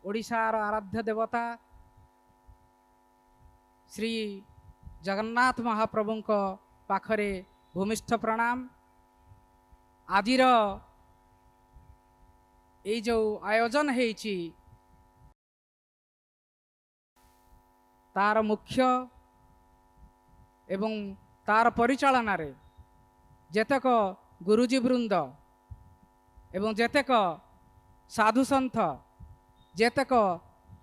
ओडिशार आराध्य देवता श्री जगन्नाथ महाप्रभु पाखरे भूमिष्ठ प्रणाम। आजिर ये जो आयोजन है तार मुख्य एवं तार परिचालन रे जेतेक गुरुजी वृंद एवं जेतेक साधु सन्थ जेतेक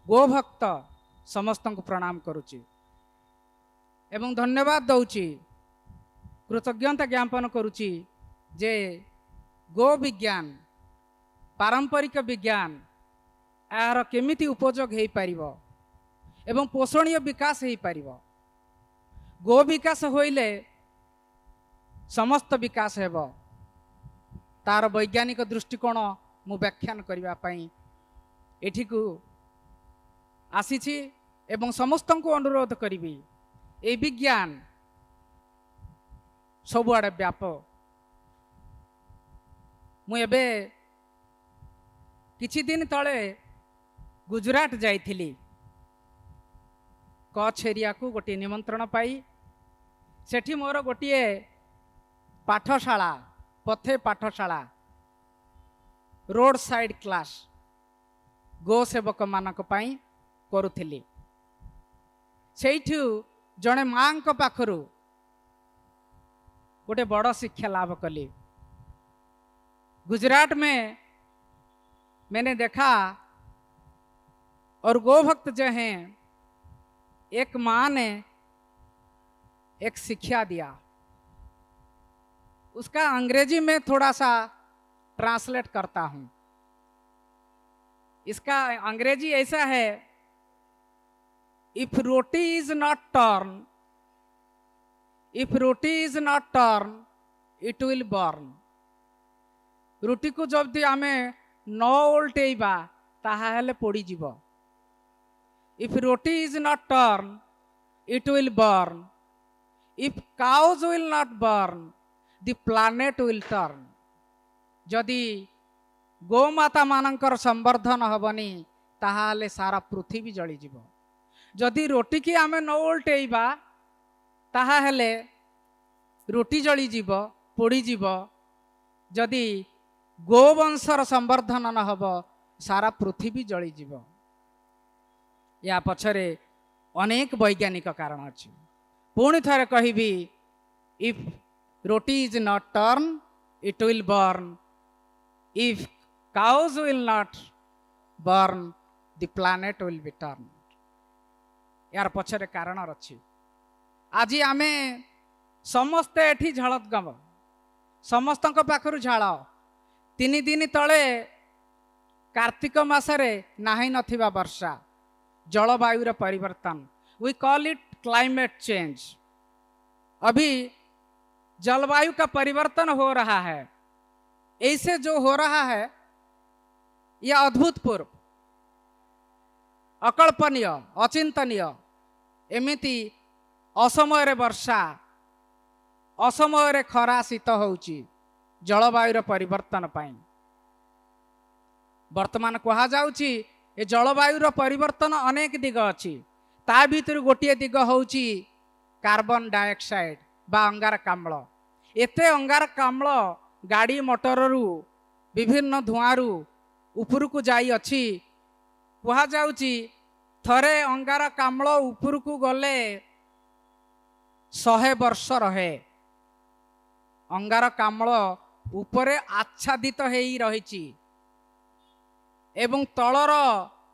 गोभक्त समस्त को प्रणाम करुच्ची एवं धन्यवाद दौची कृतज्ञता ज्ञापन करुच्ची जे गो विज्ञान पारंपरिक विज्ञान यार केमिति उपयोग हो पारिबो एवं पोषणीय विकास हो पारिबो। गो विकास होइले समस्त विकास हेबो तार वैज्ञानिक दृष्टिकोण मु व्याख्यान करबा पई एठी को आसीछि एवं समस्त को अनुरोध करिबी ए विज्ञान सबुआड़े व्याप। मु एबे किछि दिन तले गुजरात जाइथिली कच्छ एरिया को गोटे निमंत्रण पाई सेठी मोर गोटे पाठशाला पथे पाठशाला रोड साइड क्लास गो सेवक मानक पाई करुथिली। सेठू जड़े माँ पाखरु गोटे बड़ शिक्षा लाभ कली। गुजरात में मैंने देखा और गोभक्त जो हैं एक माँ ने एक शिक्षा दिया, उसका अंग्रेजी में थोड़ा सा ट्रांसलेट करता हूं। इसका अंग्रेजी ऐसा है, if roti is not turn, if roti is not turn it will burn. रोटी को जब आमे न ओल्टेबा ताहाले पोड़ी जीव। If roti is not turn it will burn, if cows will not burn the planet will turn. जदि गोमाता मानकर संवर्धन हबनी ताहाले सारा पृथ्वी जली जीव। जदि रोटी की आमे न ओल्टेबा ताहाले रोटी जली जीव पोड़ी जीव। जदि गोवंशर संवर्धन न हब सारा पृथ्वी जली जीव। या पछरे अनेक वैज्ञानिक कारण अच्छे। पुणी थरे कहिबी, if roti is not turn it will burn, if cows will not burn the planet will be turn. यार पछरे कारण अच्छी। आज आमे समस्ते एठी झलदगम समस्त पाखरु झाड़। 3 दिन तले कार्तिक मासरे नाही नथिबा वर्षा जलवायु परिवर्तन, we call it climate change. अभी जलवायु का परिवर्तन हो रहा है। ऐसे जो हो रहा है यह अद्भुतपूर्व अकल्पनीय अचिंतनीय। एमिति असमय वर्षा असमय खरा शीत होउची जलवायु परिवर्तन पाई। वर्तमान कहा जाउची ए जलवायु परिवर्तन अनेक दिग अच्छी। ता भीतर गोटे दिग होउची कार्बन डाइऑक्साइड बा अंगारकाम्ल। एते अंगारकाम्ल गाड़ी मोटररू विभिन्न धुआरू उपरकू जाई अच्छी। कहा जाउची थरे अंगारकाम्ल उपरकू गले 100 वर्ष रहे। अंगारकाम्ल उपरे आच्छादित हेई रहिची एवं तलर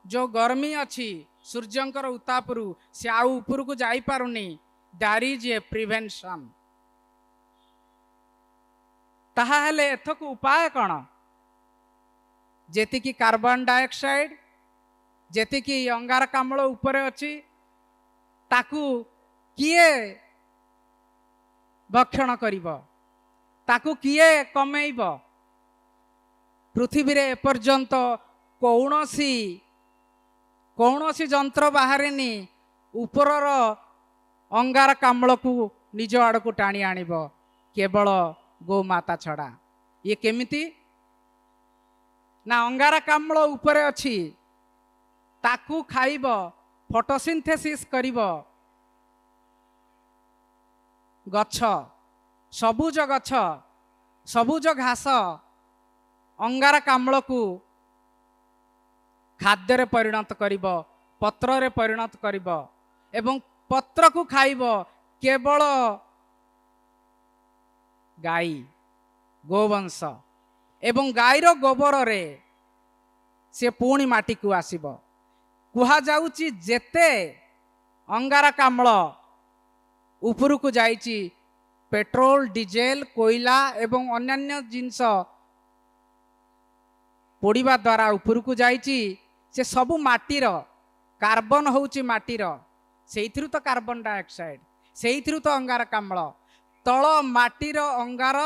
जो गर्मी अच्छी सूर्यंकर उतापरू से आउ ऊपर को जाई पारुनी। That is a prevention. ताहा हेले एथक उपाय कौन? जेति की कार्बन डाइऑक्साइड जेति की अंगारकाम्ल उपरे अच्छी ताकू किए भक्षण करिब, ताकू किए कमेइब? पृथ्वी रे एपर्यंत कौनसी जंत्र बाहरिनी उपरर अंगारकाम्ल को निज आड़ को टाणी आनिब केवल गोमाता छड़ा। ये केमिति ना अंगारकाम्ल उपरे अछि ताकू खाइब फोटोसिंथेसिस करिब गछ सबुज गछ सबुज घास अंगारकाम्ल को खाद्य परिणत करिब पत्र रे परिणत करिब एवं पत्र को खाइब केवल गाई गोवंश एवं गाईर गोबर रे से पुणी माटी को आसिब। कुहा जाउची जेते अंगारकाम्ल उपरकू जाइची पेट्रोल डीजेल कोयला एवं अन्यान्य जिनस पोड़ीबा द्वारा उपरकू जाइची से सबु माटीर कार्बन होउची माटीर सेइथिरु तो कार्बन डाइऑक्साइड सेइथिरु तो अंगारकाम्ल तळ माटीर अंगार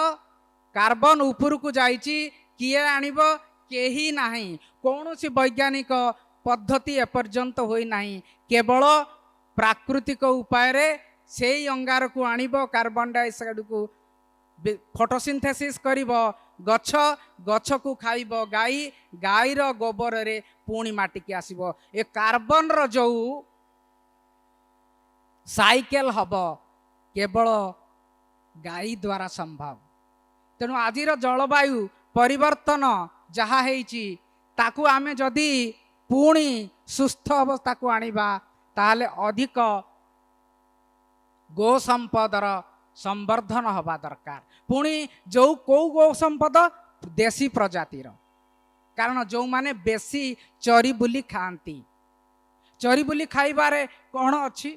कार्बन उपरकू जाइची किए आनिब केही नाही कौनसी वैज्ञानिक पद्धति एपर्यंत होई नाही केवल प्राकृतिक उपाय रे सेई अंगार को आनिब कार्बन डाइऑक्साइड को फोटोसिंथेसिस करिब गछ गछ को खाइब गाई गाईर गोबर रे पुणी माटी के आसिब। ए कार्बन रो जो साइकेल हब केवल गाई द्वारा संभव। तेणु आजिर जलवायु परिवर्तन जहा हेइची ताकू आमे जदि पुणी सुस्थ अवस्था को आनिबा ताहले अधिक गो संपदर संवर्धन हवा दरकार। पुणी जो कौ गो संपद देशी प्रजातिर कारण जो माने बेसी चरी बुली खाती चरी बुली खाइबारे कौन अच्छी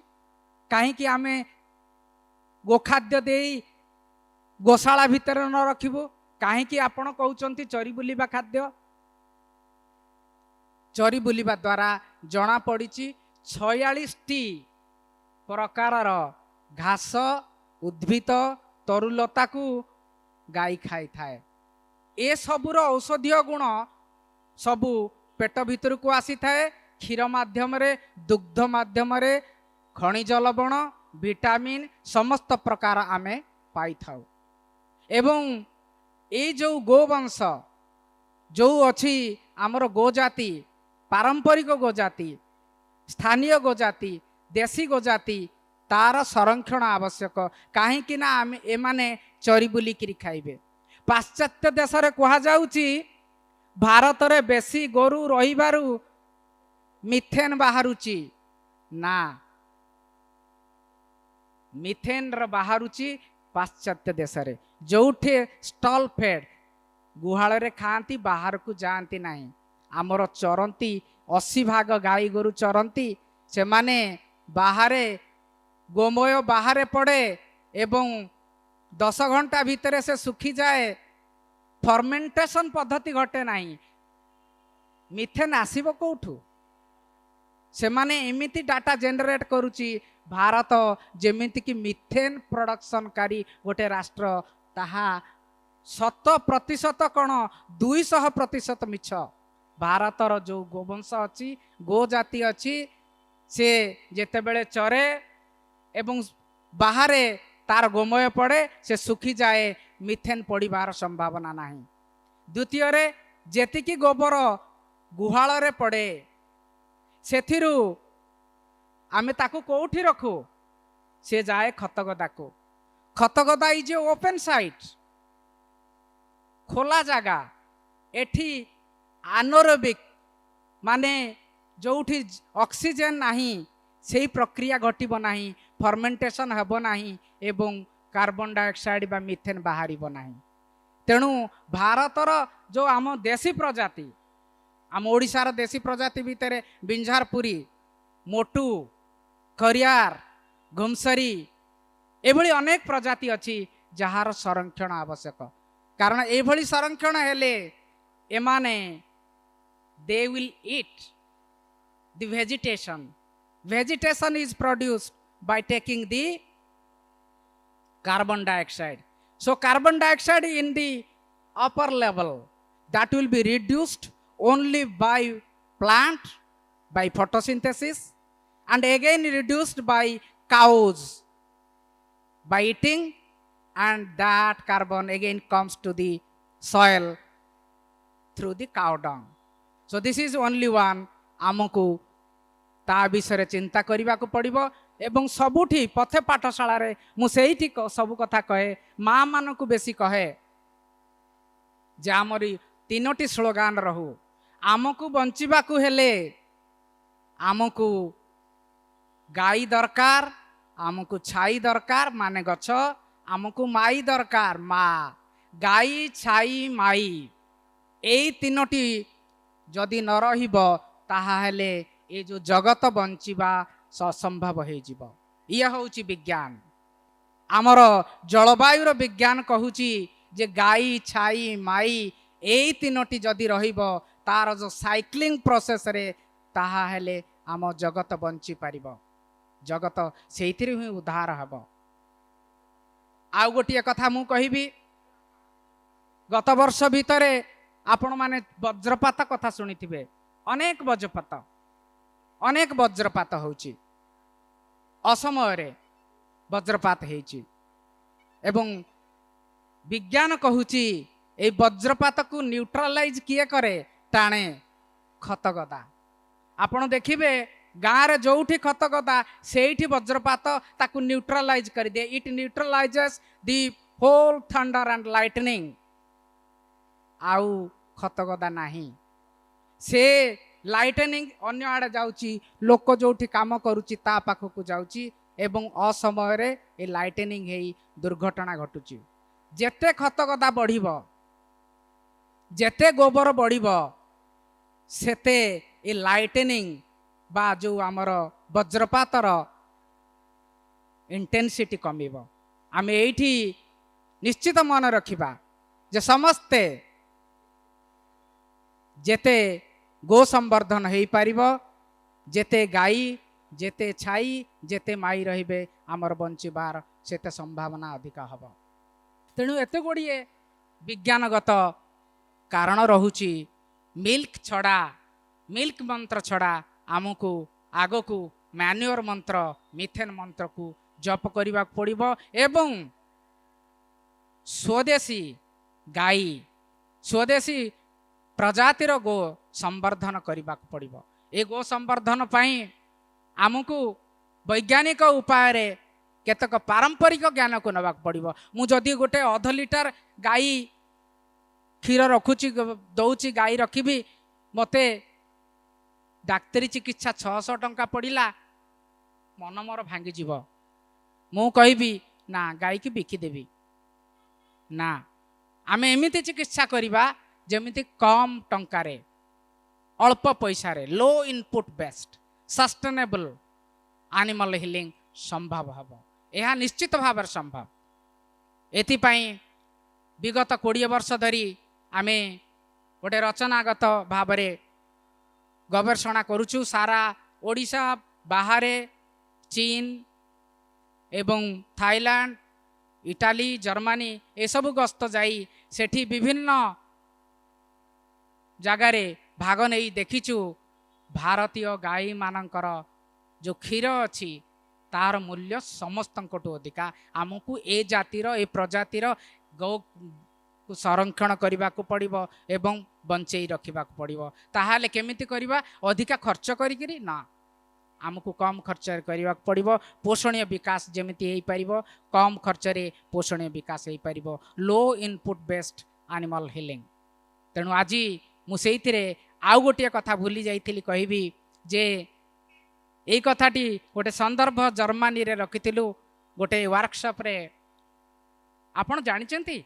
कहीं आमे गोखाद्य देई गोशाला भितर न रखिबो कहीं आपण कहउचंती चरी बुलिबा खाद्य चरी बुलिबा द्वारा जना पड़ी 46टी प्रकारर घास उद्भिद तरुलता को गाई खाई थाए। ए सबुर औषधीय गुण सबु पेट भितर को आसी थाए क्षीर माध्यम रे दुग्ध माध्यम रे खनिज लवण विटामिन समस्त प्रकार आमे पाई थाउ। एवं ए जो गोवंश जो अच्छी आमर गोजाति पारंपरिक गोजाति स्थानीय गोजाति देशी गोजाति तार संरक्षण आवश्यक कहीं ना आम एमाने चरी बुलिकी खाइबे। पाश्चात्य देश रे कहा जाउची भारत रे बेसी गोरु रहिबारु मिथेन बाहरुची ना मिथेन र बाहरुची पाश्चात्य देश रे जोठे स्टॉल फेड गुहाल रे खाती बाहर को जाती नहीं आमर चरंती 80 भाग गाई गोरु चरंती से माने बाहरे गोमय बाहरे पड़े एवं 10 घंटा भितर से सुखी जाए फर्मेंटेशन पद्धति घटे नहीं मिथेन आसीबो कोठू से माने एमिति डाटा जनरेट करुची भारत जेमिति कि मिथेन प्रोडक्शन कारी गोटे राष्ट्र ताहा 100% कौन 200% मिछ। भारतर जो गोवंश अच्छी गो जाति अच्छी से जेते बेले चरे एवं बाहरे तार गोमय पड़े से सुखी जाए मिथेन पड़िबार संभावना नहीं। द्वितीय रे जेतिकी गोबर गुहाल रे पड़े सेथिरु आमे ताकू कोठी रखू से जाए खतगदा को। खतगदा इज ए ओपन साइट खोला जगह एठी आनोरोबिक माने जोठी ऑक्सीजन नाही सेही प्रक्रिया घटिबो नाही फर्मेंटेशन हेबो नाही एवं कार्बन डाइऑक्साइड बा मिथेन बाहरिबो नाही। तेणु भारतर जो आम देशी प्रजाति आम ओडिशार देशी प्रजाति भितर बिंझारपुरी मोटू खरियार घुमसरी एभली अनेक प्रजाति अच्छी जार संरक्षण आवश्यक कारण एभली संरक्षण हेले एमाने they will eat the vegetation is produced by taking the carbon dioxide. So carbon dioxide in the upper level that will be reduced only by plant by photosynthesis and again reduced by cows by eating, and that carbon again comes to the soil through the cow dung. So this is only one ଆମକୁ ତା ବିଷୟରେ ଚିନ୍ତା କରିବାକୁ ପଡ଼ିବ ଏବଂ ସବୁଠି ପଥେ ପାଠଶାଳାରେ ମୁଁ ସେଇଠି ସବୁ କଥା କହେ, ମା ମାନଙ୍କୁ ବେଶୀ କହେ ଯେ ଆମରି ତିନୋଟି ସ୍ଲୋଗାନ ରହୁ। ଆମକୁ ବଞ୍ଚିବାକୁ ହେଲେ ଆମକୁ ଗାଈ ଦରକାର, ଆମକୁ ଛାଇ ଦରକାର ମାନେ ଗଛ, ଆମକୁ ମାଇ ଦରକାର ମା। ଗାଈ ଛାଇ ମାଇ ଏଇ ତିନୋଟି ଯଦି ନ ରହିବ ତାହେଲେ ଏ ଯୋଉ ଜଗତ ବଞ୍ଚିବା ଅସମ୍ଭବ ହେଇଯିବ। ଇଏ ହେଉଛି ବିଜ୍ଞାନ। ଆମର ଜଳବାୟୁର ବିଜ୍ଞାନ କହୁଛି ଯେ ଗାଈ ଛାଇ ମାଇ ଏଇ ତିନୋଟି ଯଦି ରହିବ ତାର ଯୋଉ ସାଇକ୍ଲିଂ ପ୍ରୋସେସରେ ତାହେଲେ ଆମ ଜଗତ ବଞ୍ଚି ପାରିବ, ଜଗତ ସେଇଥିରେ ହିଁ ଉଦ୍ଧାର ହେବ। ଆଉ ଗୋଟିଏ କଥା ମୁଁ କହିବି, ଗତ ବର୍ଷ ଭିତରେ ଆପଣମାନେ ବଜ୍ରପାତ କଥା ଶୁଣିଥିବେ। ଅନେକ ବଜ୍ରପାତ ହେଉଛି, ଅସମୟରେ ବଜ୍ରପାତ ହେଇଛି ଏବଂ ବିଜ୍ଞାନ କହୁଛି এই ବଜ୍ରପାତକୁ ନ୍ୟୁଟ୍ରାଲାଇଜ କିଏ କରେ? ଟାଣେ ଖତଗଦା। ଆପଣ ଦେଖିବେ ଗାଁରେ ଯୋଉଠି ଖତଗଦା ସେଇଠି ବଜ୍ରପାତ ତାକୁ ନ୍ୟୁଟ୍ରାଲାଇଜ କରିଦିଏ। ଇଟ୍ ନ୍ୟୁଟ୍ରାଲାଇଜେସ୍ ଦି ହୋଲ୍ ଥଣ୍ଡର ଆଣ୍ଡ ଲାଇଟନିଂ। ଆଉ ଖତଗଦା ନାହିଁ, ସେ ଲାଇଟନିଂ ଅନ୍ୟ ଆଡ଼େ ଯାଉଛି, ଲୋକ ଯୋଉଠି କାମ କରୁଛି ତା ପାଖକୁ ଯାଉଛି ଏବଂ ଅସମୟରେ ଏ ଲାଇଟନିଂ ହେଇ ଦୁର୍ଘଟଣା ଘଟୁଛି। ଯେତେ ଖତଗଦା ବଢ଼ିବ, ଯେତେ ଗୋବର ବଢ଼ିବ, ସେତେ ଏ ଲାଇଟନିଂ ବା ଯୋଉ ଆମର ବଜ୍ରପାତର ଇଣ୍ଟେନ୍ସିଟି କମିବ। ଆମେ ଏଇଠି ନିଶ୍ଚିତ ମନେ ରଖିବା ଯେ ସମସ୍ତେ ଯେତେ ଗୋ ସମ୍ବର୍ଦ୍ଧନ ହେଇପାରିବ, ଯେତେ ଗାଈ, ଯେତେ ଛାଇ, ଯେତେ ମାଇ ରହିବେ ଆମର ବଞ୍ଚିବାର ସେତେ ସମ୍ଭାବନା ଅଧିକ ହେବ। ତେଣୁ ଏତେ ଗୁଡ଼ିଏ ବିଜ୍ଞାନଗତ କାରଣ ରହୁଛି। ମିଲ୍କ ମନ୍ତ୍ର ଛଡ଼ା ଆମକୁ ଆଗକୁ ମ୍ୟାନ୍ୟୁଅର ମନ୍ତ୍ର, ମିଥେନ ମନ୍ତ୍ରକୁ ଜପ କରିବାକୁ ପଡ଼ିବ ଏବଂ ସ୍ୱଦେଶୀ ଗାଈ, ସ୍ୱଦେଶୀ ପ୍ରଜାତିର ଗୋ ସମ୍ବର୍ଦ୍ଧନ କରିବାକୁ ପଡ଼ିବ। ଏ ଗୋ ସମ୍ବର୍ଦ୍ଧନ ପାଇଁ ଆମକୁ ବୈଜ୍ଞାନିକ ଉପାୟରେ କେତେକ ପାରମ୍ପରିକ ଜ୍ଞାନକୁ ନେବାକୁ ପଡ଼ିବ। ମୁଁ ଯଦି ଗୋଟେ ଅଧ ଲିଟର ଗାଈ କ୍ଷୀର ରଖୁଛି, ଦଉଛି, ଗାଈ ରଖିବି, ମୋତେ ଡାକ୍ତରୀ ଚିକିତ୍ସା 600 ଟଙ୍କା ପଡ଼ିଲା, ମନ ମୋର ଭାଙ୍ଗିଯିବ। ମୁଁ କହିବି ନା ଗାଈକି ବିକିଦେବି। ନା, ଆମେ ଏମିତି ଚିକିତ୍ସା କରିବା ଯେମିତି କମ ଟଙ୍କାରେ, ଅଳ୍ପ ପଇସାରେ, low input based sustainable animal healing ସମ୍ଭବ ହେବ। ଏହା ନିଶ୍ଚିତ ଭାବରେ ସମ୍ଭବ। ଏଥିପାଇଁ ବିଗତ 20 ବର୍ଷ ଧରି ଆମେ ଗୋଟେ ରଚନାଗତ ଭାବରେ ଗବେଷଣା କରୁଛୁ। ସାରା ଓଡ଼ିଶା ବାହାରେ, ଚୀନ ଏବଂ ଥାଇଲାଣ୍ଡ, ଇଟାଲୀ, ଜର୍ମାନୀ ଏସବୁ ଗସ୍ତ ଯାଇ ସେଠି ବିଭିନ୍ନ ଜାଗାରେ ଭାଗ ନେଇ ଦେଖିଛୁ ଭାରତୀୟ ଗାଈମାନଙ୍କର ଯେଉଁ କ୍ଷୀର ଅଛି ତାର ମୂଲ୍ୟ ସମସ୍ତଙ୍କଠୁ ଅଧିକା। ଆମକୁ ଏ ଜାତିର, ଏ ପ୍ରଜାତିର ଗୌକୁ ସଂରକ୍ଷଣ କରିବାକୁ ପଡ଼ିବ ଏବଂ ବଞ୍ଚେଇ ରଖିବାକୁ ପଡ଼ିବ। ତାହେଲେ କେମିତି କରିବା? ଅଧିକା ଖର୍ଚ୍ଚ କରିକିରି ନା, ଆମକୁ କମ୍ ଖର୍ଚ୍ଚରେ କରିବାକୁ ପଡ଼ିବ। ପୋଷଣୀୟ ବିକାଶ ଯେମିତି ହେଇପାରିବ, କମ୍ ଖର୍ଚ୍ଚରେ ପୋଷଣୀୟ ବିକାଶ ହେଇପାରିବ। ଲୋ ଇନପୁଟ ବେସ୍ଡ ଆନିମାଲ ହିଲିଂ। ତେଣୁ ଆଜି ମୁଁ ସେଇଥିରେ ଆଉ ଗୋଟିଏ କଥା ଭୁଲି ଯାଇଥିଲି କହିବି ଯେ ଏଇ କଥାଟି ଗୋଟେ ସନ୍ଦର୍ଭ ଜର୍ମାନୀରେ ରଖିଥିଲୁ ଗୋଟେ ୱାର୍କସପ୍ରେ। ଆପଣ ଜାଣିଛନ୍ତି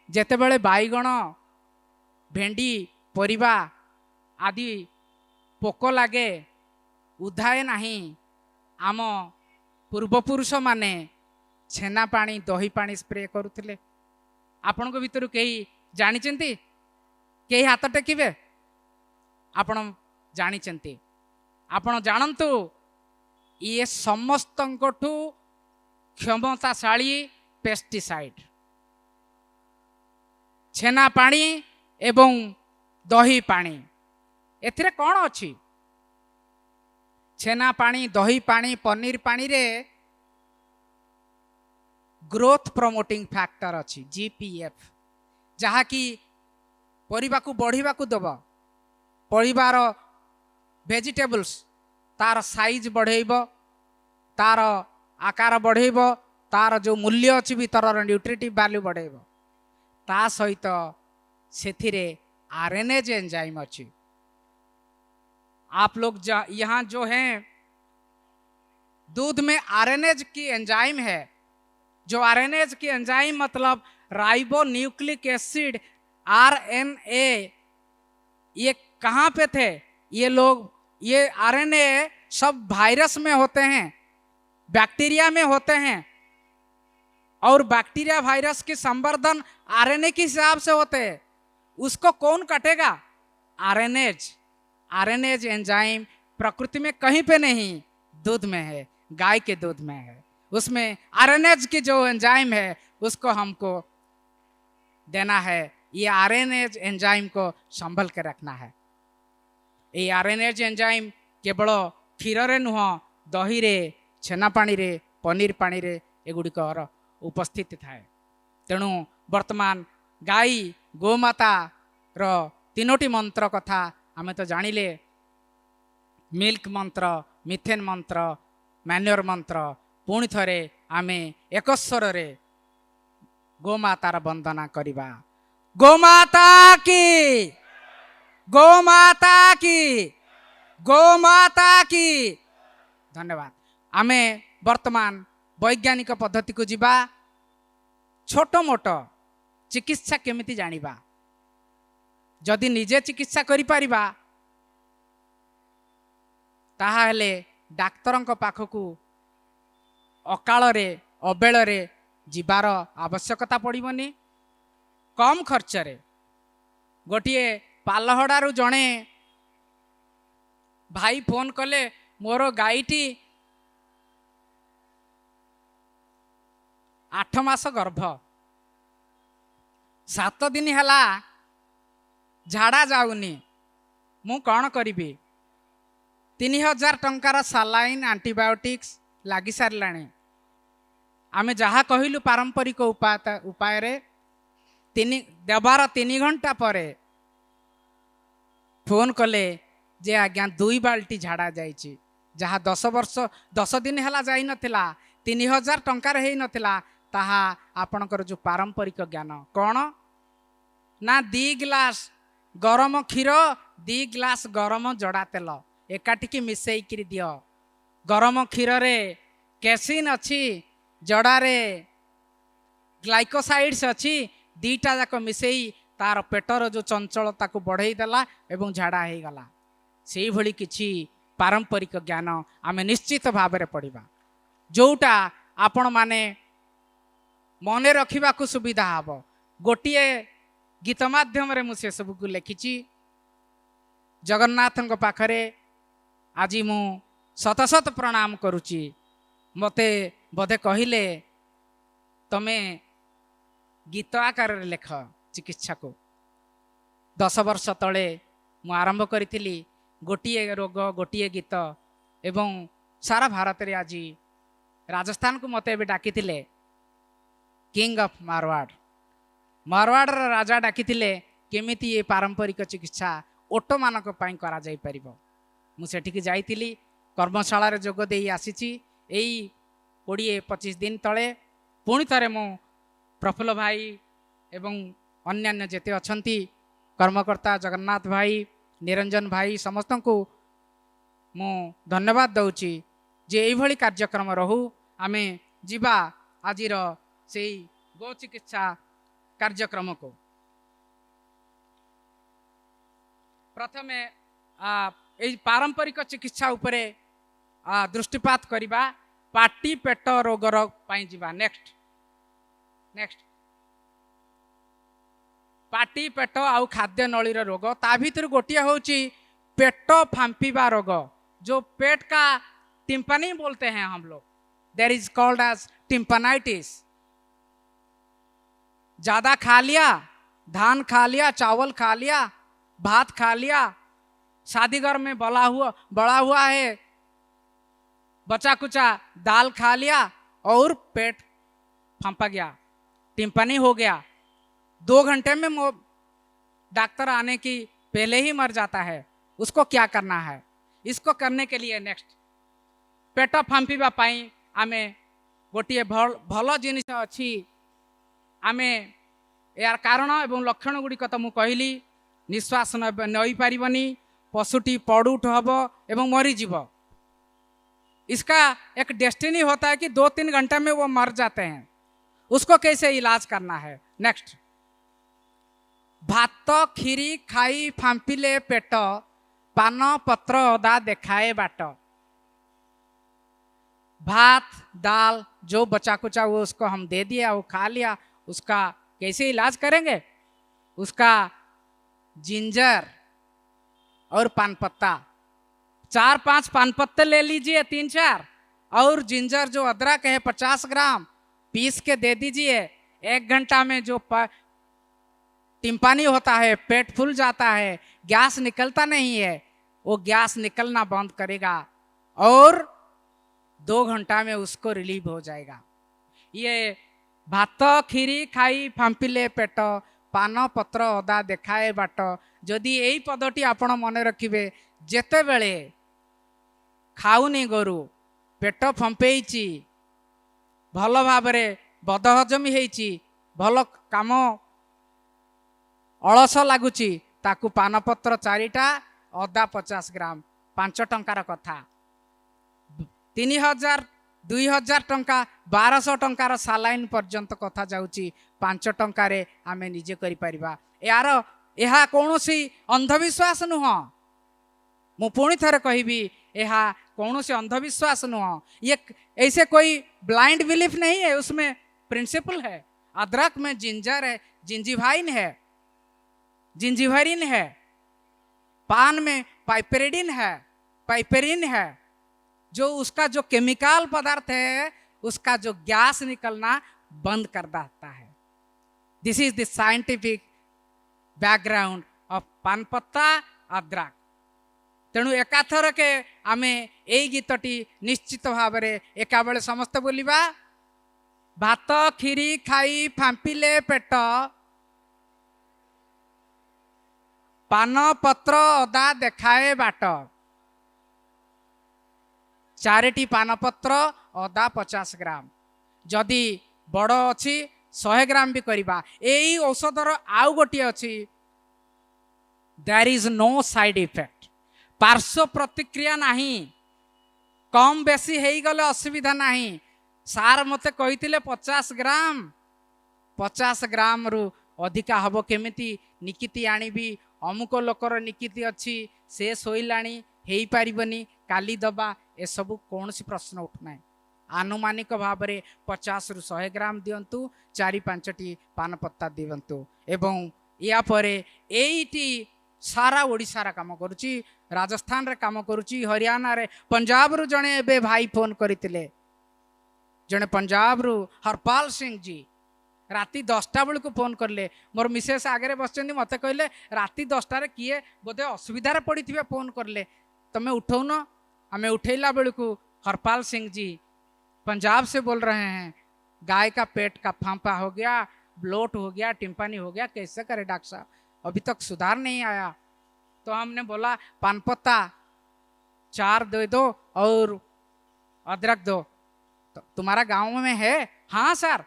ଯେତେବେଳେ ବାଇଗଣ, ଭେଣ୍ଡି, ପରିବା ଆଦି ପୋକ ଲାଗେ, ଉଧାଏ ନାହିଁ, ଆମ ପୂର୍ବପୁରୁଷମାନେ ଛେନା ପାଣି, ଦହି ପାଣି ସ୍ପ୍ରେ କରୁଥିଲେ। ଆପଣଙ୍କ ଭିତରୁ କେହି ଜାଣିଛନ୍ତି? କେହି ହାତ ଟେକିବେ? ଆପଣ ଜାଣିଛନ୍ତି? ଆପଣ ଜାଣନ୍ତୁ ଇଏ ସମସ୍ତଙ୍କଠୁ କ୍ଷମତାଶାଳୀ ପେଷ୍ଟିସାଇଡ୍। ଛେନା ପାଣି ଏବଂ ଦହି ପାଣି, ଏଥିରେ କ'ଣ ଅଛି? ଛେନା ପାଣି, ଦହି ପାଣି, ପନିର ପାଣିରେ ग्रोथ प्रमोटिंग फैक्टर अच्छी जीपीएफ जहाँकि परिबा को बढ़िबा को दब परिबार वेजिटेबल्स तार साइज बढ़ेब तार आकार बढ़ेब तार जो मूल्य अच्छी भीतर न्यूट्रिटिव वैल्यू बढ़ेब ता सहित से आरएनएज एंजाइम अच्छी। आप लोग यहाँ जो हैं दूध में आरएनएज की एंजाइम है। जो आरएनएज की एंजाइम मतलब राइबो न्यूक्लिक एसिड आरएनए, ये कहाँ पे थे ये लोग? ये आरएनए सब वायरस में होते हैं, बैक्टीरिया में होते हैं, और बैक्टीरिया वायरस के संवर्धन आरएनए के हिसाब से होते हैं। उसको कौन काटेगा? आरएनएज। आरएनएज एंजाइम प्रकृति में कहीं पे नहीं, दूध में है, गाय के दूध में है। उसमें आरएनएज की जो एंजाइम है उसको हमको देना है। ये आरएनएज एंजाइम को संभल के रखना है। ये आरएनएज एंजाइम केवल क्षीर रे नुह, दही रे, छेना पानी रे, पनीर पानी रे एगुड़िकर उपस्थित थाए। तेणु वर्तमान गाई गोमाता रो तीनोटी मंत्र कथा आमे तो जानिले, मिल्क मंत्र, मिथेन मंत्र, मैन्योर मंत्र। पुणी थरे आमे एक स्वर रे गोमातार वंदना करिबा। गोमाता की, गोमाता की, गोमाता की। धन्यवाद। आमे वर्तमान वैज्ञानिक पद्धति को जीवा। छोट मोट चिकित्सा केमिति जानिबा, जदि निजे चिकित्सा करि परिबा ताहाले डाक्तरंक पाखकू अकाଳରେ अबेଳରେ जीवार आवश्यकता पड़िबनी। कम खर्च रे गोटिए पालहड़ारू जणे भाई फोन कले, मोर गाईटी 8 मास गर्भ, 7 दिन हैला झाड़ा जाऊनी, मु कौन करी? 3000 टंकार सालाइन एंटीबायोटिक्स लगी सारे। आमे जहाँ कहलु पारंपरिक उपाय रे देवार 3 घंटा पर फोन कले जे आज्ञा 2 बाल्टी झाड़ा जाइए, जहाँ 10 दिन है जाई नथिला, 3000 टंकार है नथिला, ताहा आपणकर जो पारंपरिक ज्ञान कौन ना 2 गिलास गरम क्षीर, 2 गिलास गरम जड़ा तेल एकाठी मिसेई दियो। गरम क्षीर रे कैसिन अच्छी, जड़ारे ग्लाइकोसाइड्स अच्छी, 2टा जाक मिसेई तार पेटर जो चंचलता को बढ़ई देला एवं झाड़ा हो गला। से भली किछि पारंपरिक ज्ञान आमे निश्चित भाव में पढ़ा, जोटा आपण माने मने रखा सुविधा हम। गोटे गीत माध्यम रे मुझे सब को लिखी। जगन्नाथ पाखरे आज मु शत शत प्रणाम करुची। मते बोधे कहले तमे गीत आकार लेख चिकित्सा को। 10 वर्ष तले मु आरंभ करी गोटिए रोग गोटिए गीत एवं सारा भारत रे आज राजस्थान को मते डाकी किंग ऑफ मारवाड़, मारवाड़ राजा डाकी केमिति ये पारंपरिक चिकित्सा ओटो मानक पई करा जाई परिबो। मु सेठिक जाइतिली, कर्मशाला रे जोग देई आसीची। एई 20-25 दिन तले पुणी थरे मु प्रफुल्ल भाई एवं अन्यान्य जेते अछंती कर्मकर्ता जगन्नाथ भाई, निरंजन भाई समस्त को मु धन्यवाद दउची जे एई भली कार्यक्रम रहू। आमे जीवा आजिर से गो चिकित्सा कार्यक्रम को। प्रथमे पारंपरिक चिकित्सा उपरे दृष्टिपात करिबा। पाटी पेट रोगर पाई जीवा। नेक्स्ट नेक्स्ट पाटी पेट आउ खाद्य नलीर रोग। ता भीतर गोटिया होची पेट फांपीबा रोग, जो पेट का टिम्पनी बोलते हैं हम लोग। There is called as tympanitis. ज्यादा खा लिया, धान खा लिया, चावल खा लिया, भात खा लिया, शादी घर में बड़ा हुआ है, बचा कुचा दाल खा लिया और पेट फांपा गया, टिम्पनी हो गया, 2 घंटे में डॉक्टर आने की पहले ही मर जाता है, उसको क्या करना है? इसको करने के लिए नेक्स्ट पेट फांपिबा पाई आमे गोटे भल जिनिस अच्छी आमे यार कारण एवं लक्षण गुड़िक तो मुझे कहली निश्वास नई पारिबनी, पशुटी पड़ुठ हब एवं मरीजीव। इसका एक डेस्टिनी होता है कि 2-3 घंटे में वो मर जाते हैं, उसको कैसे इलाज करना है? नेक्स्ट भात खीरी खाई फांपिले पेट, पान पत्र अदा देखाए बाट। भात दाल जो बचा कुचा वो उसको हम दे दिया, वो खा लिया, उसका कैसे इलाज करेंगे? उसका जिंजर और पान पत्ता 4-5 पान पत्ते ले लीजिए, 3-4, और जिंजर जो अदरक है 50 ग्राम पीस के दे दीजिए। 1 घंटा में जो टिम्पानी होता है, पेट फूल जाता है, गैस निकलता नहीं है, वो गैस निकलना बंद करेगा और 2 घंटा में उसको रिलीव हो जाएगा। ये भात खीरी खाई फांपिले पेट, पान पत्र अदा देखाए बाट। जदि यही पदटी आपण मन रखिबे, जेते बेले खाऊनी गोरु पेट फंपेइची, भल भाबरे बदहजमी हेइची, भल काम अलस लगुची, ताकू पानपत्र 4टा, अदा 50 ग्राम, 5 टंकार कथा, 3000 2000 टंका 1200 टंकार सालाइन पर्यंत कथा जाउची 5 टंकारे आमे निजे करि परिबा। यार यह कौन सी अंधविश्वास नुह, मु पुणी थरे कहबी, यह कौन सी अंधविश्वास नुह, ये ऐसे कोई ब्लाइंड बिलीफ नहीं है, उसमें प्रिंसिपल है। अदरक में जिंजर है, जिंजीवाइन है, जिंजीवरिन है, पान में पाइपेरिडिन है, पाइपेरिन है, जो उसका जो केमिकल पदार्थ है उसका जो गैस निकलना बंद कर देता है। This is the scientific background of पान पत्ता अदरक। तेणु एकाथर के आमे एई गीतटी निश्चित भाव में एका बेले समस्त बोलिबा। भात खीरी खाई फांपिले पेट, पान पत्र अदा देखाए बाट। 4टी पान पत्र अदा 50 ग्राम, जदि बड़ अच्छी 100 ग्राम भी करवा। यही औषधर आउ गोटे अच्छी, there is no side effect, पार्श्व प्रतिक्रिया नहीं, कम बेसी हो गले असुविधा नहीं। सार मते कही 50 ग्राम, 50 ग्राम रु अधिका हम केमिति निकिति आनिबी, अमुक लोकर निकिति अच्छी, से शोलाणी हो पारबनी, काली दबा, ए सबू कौन सी प्रश्न उठना। आनुमानिक भाव में 50 रु 100 ग्राम दिंतु, 4-5टी पान पत्ता दिंतु, एवं या परे एटी सारा ओडिशार काम करुची, राजस्थान रे काम करुची, हरियाणा रे, पंजाब रु जने एबे भाई फोन करते, जने पंजाब रु हरपाल सिंह जी राति 10टा बेलू फोन करले। मोर मिसेस आगे बस मत कहले राति 10टा किए बोधे असुविधार पड़ी थे, फोन करले, तमें उठौन। हमें उठेला बेलू हरपाल सिंह जी पंजाब से बोल रहे हैं, गाय का पेट का फांपा हो गया, ब्लोट हो गया, टिम्पानी हो गया, कैसे करे डॉक्टर साहब, अभी तक सुधार नहीं आया। तो हमने बोला पान पत्ता 4 दे दो और अदरक दो। तो तुम्हारा गांव में है? हाँ सर,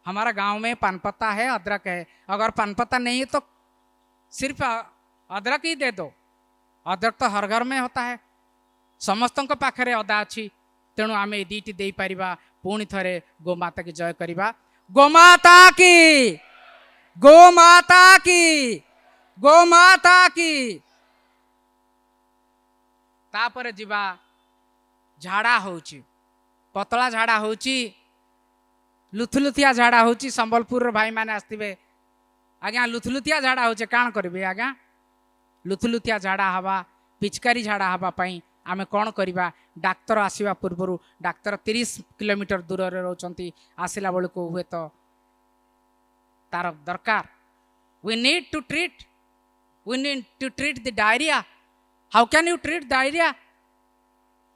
हमारा गांव में पान पत्ता है, अदरक है। अगर पान पत्ता नहीं है तो सिर्फ अदरक ही दे दो। अदरक तो हर घर में होता है, समस्त पाखे अदा अच्छी, तेणु आम ये 2टी दे पारिबा। पुणी थरे गोमाता की जय करिबा। गोमाता की, गोमाता की, गोमाता की। तापर जीवा झाड़ा होची, पतला झाड़ा होची, लुथलुथिया झाड़ा होची। संबलपुर भाई माने आसथिबे, आज्ञा लुथलुथिया झाड़ा होचे, काण करिबे आज्ञा? लुथलुथिया झाड़ा हवा, पिचकारी झाड़ा हवा पाई आमे कौन करवा? डाक्तर आसवा पूर्व, डाक्तर 30 किलोमीटर दूर रोचंती, आसला बेलू हुए तो तार दरकार। We need to treat the diarrhoea. How can you treat diarrhoea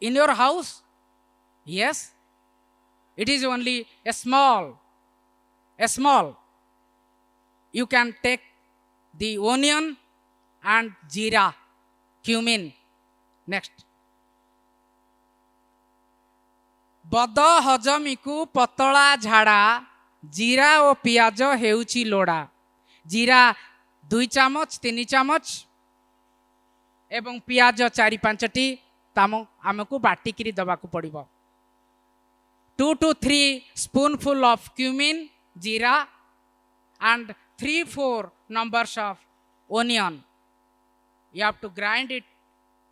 in your house? Yes, It is only a small. You can take the onion and jeera, cumin. Next. बद हजमी को पतला झाड़ा जीरा और पियाज हेउची लोड़ा जीरा 2 चामच 3 चामच एवं पियाज 4-5टी आमको बाटिकी दबाक पड़ो 2 to 3 spoonful of cumin जीरा and 3-4 numbers of onion. You have to grind it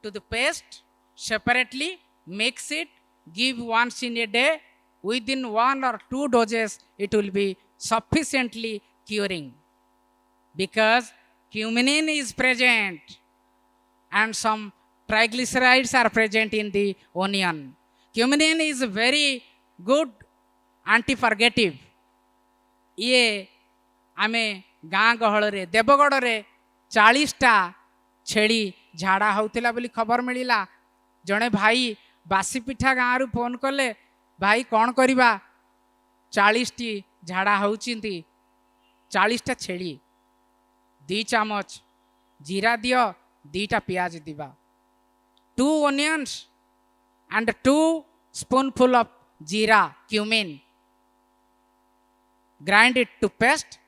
to the paste separately, mix it, give once in a day. Within 1 or 2 doses it will be sufficiently curing, because cumin is present and some triglycerides are present in the onion. Cumin is very good anti-purgative. ये आमे गाँ गहल रे देवगढ़ रे 40टा छेड़ी झाड़ा होतिला बोली खबर मिलिला। जड़े भाई बासी पिठा गाँ रु फोन कले, भाई कौन करिबा 40टी झाड़ा होउचिंती 40टा छेड़ी 2 चामच जीरा दियो 2टा प्याज दिबा 2 onions and 2 spoonful of jeera cumin. Grind it to paste,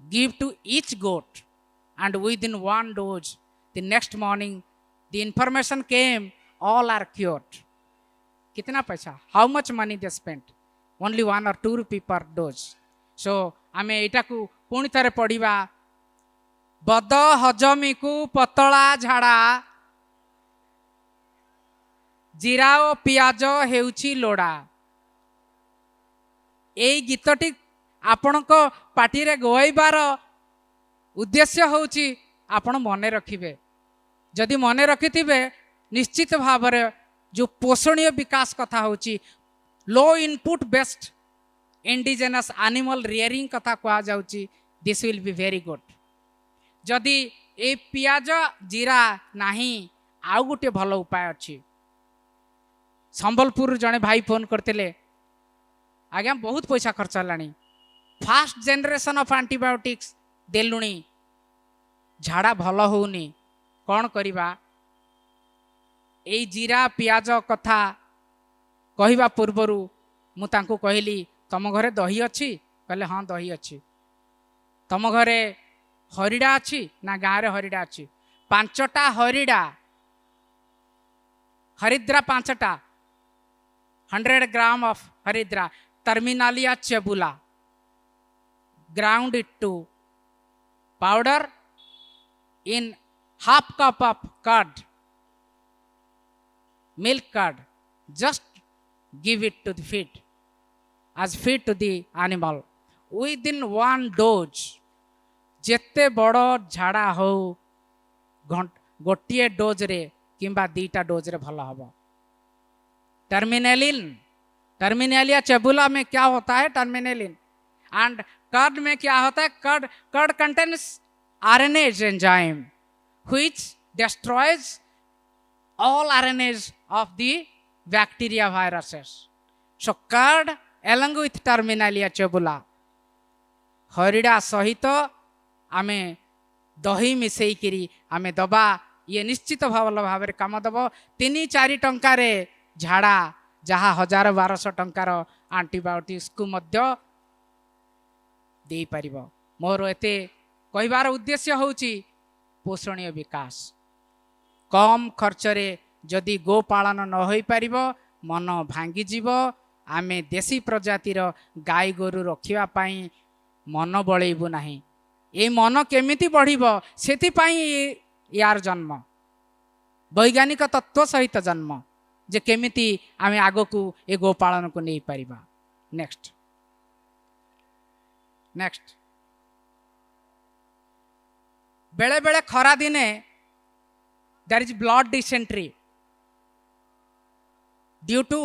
give to each goat, and within 1 dose the next morning the information came, all are cured. कितना पैसा, how much money they spent? Only 1 or 2 rupee per dose. So आमे एटा को पुणी थरे पढ़िबा। बद हजमी को पतला झाड़ा जीरा और पियाज हेउची लोड़ा। एई गीतटी आपणक पार्टी रे गवाइबार उद्देश्य होउची आपण मने रखिबे। जदि मने रखिथिबे निश्चित भाव जो पोषणीय विकास कथा होची, low input based indigenous animal rearing कथा कहा जाउची, this will be very good. जदि ए पियाज जीरा नाही आउ गोटे भल उपाय अच्छी। संबलपुर जड़े भाई फोन करते, आज्ञा बहुत पैसा खर्च है, फास्ट जेनरेशन ऑफ एंटीबायोटिक्स देलुणी झाड़ा भल होनी, कौन करिबा? ए जीरा पियाज कथा कहवा पूर्वर मु तांको कहली तम घरे दही अच्छी? कहले हाँ दही अच्छी। तम घरे हरिड़ा अच्छी ना? गाँव हरिड़ा अच्छी। 5टा हरिड़ा, हरिद्रा 5टा, 100 ग्राम ऑफ हरिद्रा, Terminalia chebula, ground it to powder in half cup of curd, milk curd, just give it to the feed as feed to the animal. Within 1 dose जेते बड़ो झाड़ा हो गोटे डोज रे किंबा 2टा डोज रे भल हबो। टर्मिनेलिन, टर्मिनेलिया चेबुला में क्या होता है? टर्मिनेलिन। एंड कर्ड में क्या होता है? Curd contains RNase enzyme which destroys all RNase of the bacteria viruses. So curd along with Terminalia chebula, हरिड़ा सहित आमे दही मिसई करी आमे दबा, ये निश्चित भाव काम दब। 3-4 टंका रे झाड़ा जहाँ 1000-1200 टंकार एंटीबायोटिक्स को मध्य दे पारिबो। मोर एते कहबार उद्देश्य होउची पोषणीय विकास। कम खर्च रे जदि गोपालन न होई पारिबो मन भांगी जीवो। आमे देशी प्रजातिर गाय गोरु रखिबा पाई मन बळेबु नाही। ए मन केमिति बढ़िबो सेति पाई यार जन्म, वैज्ञानिक तत्व सहित जन्म, जे केमिति आमे आगो को ए गोपालन को नहीं पारिबा। नेक्स्ट नेक्स्ट बेले बेले खरा दिने there is blood dysentery due to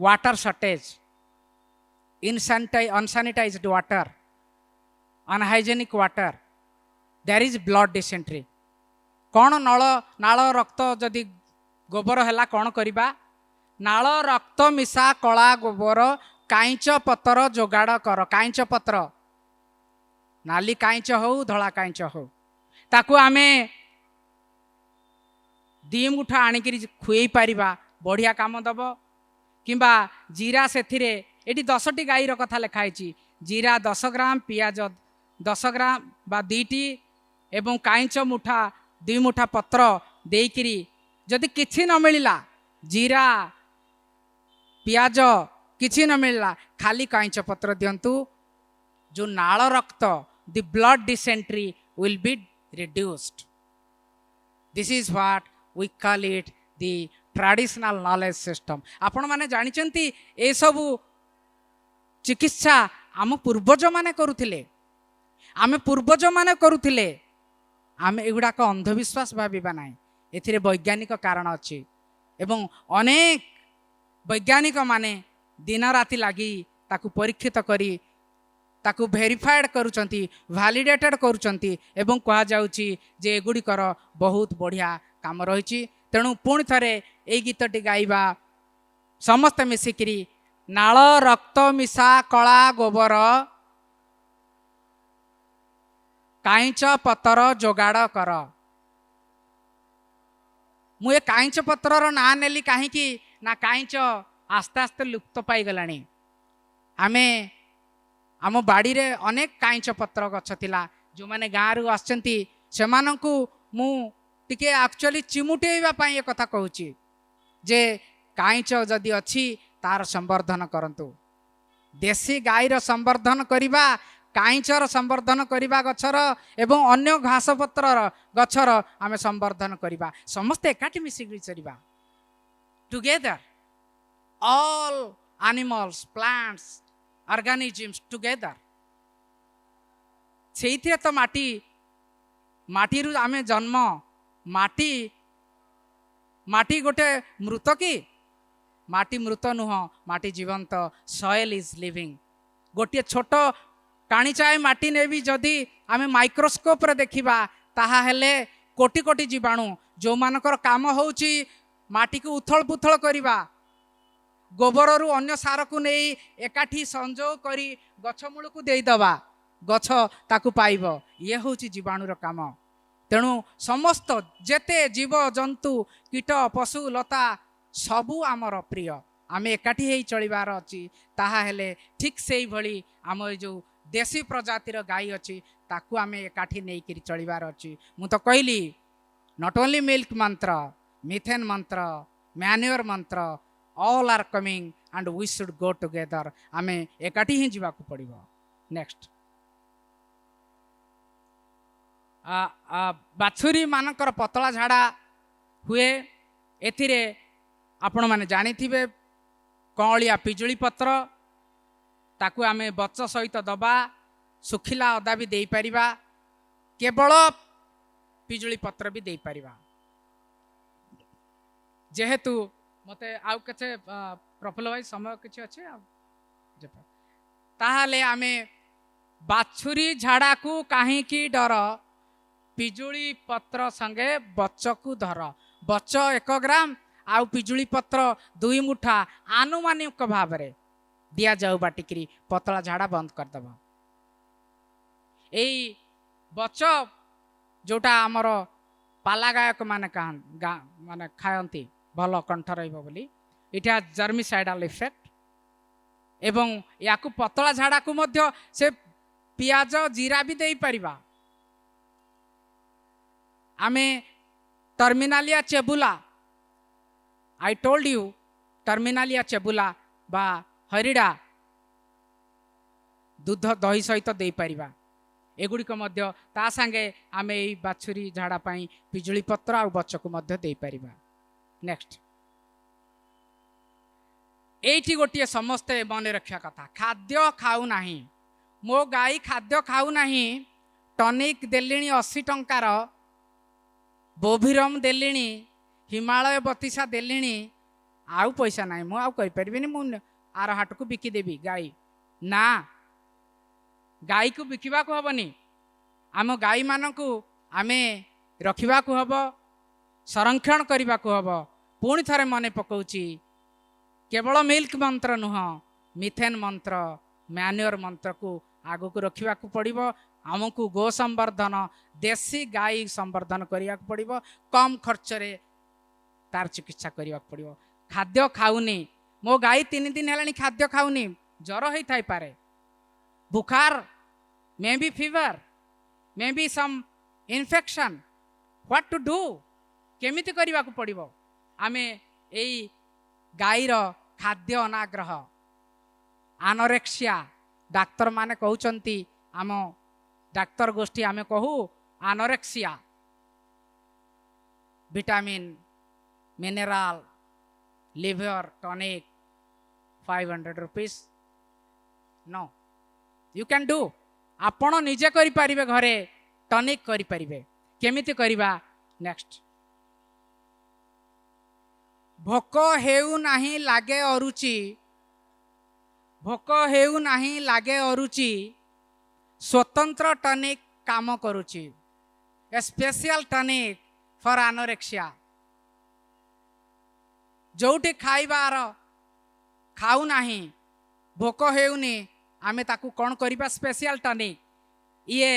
water shortage, unsanitized water, unhygienic water, there is blood dysentery. कौन नल नाल रक्त जदि गोबर है कौन करवा नाल रक्त मिशा कला गोबर काईच पतर जोगाड़ कर काईच पत्र नाली काईच हो धला काईच हो ताकू आमे दी मुठा आणिक खुई पारिबा बढ़िया काम दब किंबा जीरा से ये 10टी गाईर कथा लिखाई जीरा 10 ग्राम पियाज 10 ग्राम बा 2टी एवं काईच मुठा 2 मुठा पत्र देकरी जदि किछि न मिलला जीरा पियाज किछि न मिलला खाली काईच पत्र दिंतु जो नाल रक्त the blood dysentery will be reduced this is what we call it the traditional knowledge system आपण माने जानिचंती ए सबु चिकित्सा आम पूर्वज माने करुथिले आमे पूर्वज माने करुथिले आमे एगुडाक अंधविश्वास भाविबा नाही एथिरे वैज्ञानिक कारण अछि एवं अनेक वैज्ञानिक माने दिन राति लगी ताकू परीक्षित करी ताकू वेरीफाइड करुचंती वैलिडेटेड करुचंती एवं कहा जाउची जे एगुडिकर बहुत बढ़िया काम रही तेणु पुणी थरे ए गीतटी गाइबा समस्त मिसिकिरी नाल रक्त मिशा कला गोबर काईच पतर जोगाड़ कर मु ए काईच पत्रर ना नेली कहीं ना काईच आस्ते आस्ते लुप्त पाई गलानी आमे आम बाड़ी रे अनेक काईच पत्र गछ थिला जो माने गाँ रु आछंती सेमानंकु मु टिके एक्चुअली चिमुटेइबा पई ए कथा कहूची जे काईच जदि अछि तार संवर्धन करंतु देसी गाईर संवर्धन करिबा काईचर संवर्धन करिबा गछर एवं अन्य घास पत्रर गछर आमे संवर्धन करिबा समस्त एकाठी मिसिकरी चरिबा together all animals plants organisms together सेइथिरे तो माटी माटी रु आमे जन्म माटी माटी गोटे मृत कि माटी मृत नुह माटी जीवंत सॉइल इज लिविंग गोटे छोट काणी चाहे माटी ने भी जदि आमे माइक्रोस्कोप रे देखिबा ताहा हेले कोटि कोटि जीवाणु जो मानकर काम होउची माटी को उथल पुथल करिबा गोबर रु अन्य सार को नहीं एकाठी संजोग करी गछ मूल को दे दबा गछ ताकू पाइब ये होची जीवाणुर काम तेणु समस्त जेते जीव जंतु कीट पशु लता सबू आमर प्रिय आमे एकाठी हेई चलिबार अछि ताहा हेले ठीक सेई भली आम जो देसी प्रजातिर गाई अछि ताकू आमे एकाठी नेई करी चलिबार अछि मु तो कहली नॉट ओनली मिल्क मंत्र मिथेन मंत्र मैन्योर मंत्र all are coming and we should go together आमे एकाठी ही जीवा को पड़िबो नेक्स्ट बाछुरी मानकर पतला झाड़ा हुए एथिरे आपण माने जानी थिबे कौलिया पिजुली पत्र ताकू आमे बच्च सहित दबा सुखिला अदा भी दे परिबा केवल पिजुली पत्र भी दे परिबा जेहेतु मते आउ कछे प्रफुल्ल भाई समय किछि अछि ताहाले आमे बाछुरी झाड़ा को काहे की डर पिजुली पत्र संगे बच्च को धर बच्च 1 ग्राम आउ पिजुली पत्र 2 मुठा आनुमानिक भाव रे दिया जाऊ बाटिकरी पतला झाड़ा बंद कर दबा एई बच्च जोटा हमर पाला गायक माने माने खायंती भल कंठ रही इटा जर्मिसाइडल इफेक्ट एवं याकू पतला झाड़ा को मध्य से पियाज जीरा भी दे परिबा आमे Terminalia chebula I told you Terminalia chebula बा हरिडा दूध दही सहित दे परिबा एगुड़िक मध्य ता संगे आमे एई बाछुरी झाड़ा पाई पिजुली पत्र आ बच्च को मध्य दे परिबा नेक्स्ट एठी गोटे समस्ते मन रखा कथा खाद्य खाऊ नाही मो गाई खाद्य खाऊ नाही टनिक देलिणी 80 टंकार बोभिरम देलिणी हिमालय बतीसा देलिणी आउ पैसा नाही मु आउ कहि परबिनी मु आर हाट को बिकी देबी गाई ना गाई को बिकिबा को हबनी आम गाई मानकू आमे रखिबा को हबो संरक्षण करने को हम पुणी थरे मन पकाउची केवल मिल्क मंत्र नुह मिथेन मंत्र मैन्योर मंत्र को आगो को रखा पड़ो आमको गो संवर्धन देशी गाई संवर्धन करने पड़ो कम खर्च रे तार चिकित्सा करने पड़ो खाद्य खाऊनी मो गाई 3 दिन है खाद्य खाऊनी ज्वर होता है पारे बुखार maybe fever maybe some infection what to do केमिति करने पड़ो आमे एई गाईर खाद्य अनाग्रह आनोरेक्सिया डाक्तर माने कहउचंती आम डाक्तर गोष्ठी आमे कहू anorexia vitamin mineral liver tonic 500 rupees no you can do आपण निजे करि परिबे घरे टॉनिक करि परिबे केमिति करिबा नेक्स्ट भोक हेउ नाही लागे अरुचि भोक हेउ नाही लागे अरुचि स्वतंत्र टॉनिक काम करुचि ए स्पेशल टॉनिक फॉर एनोरेक्सिया जोटी खाइबार खाऊ नाही भोक हेउनी आमे ताकू कौन करिबा स्पेशल टॉनिक ये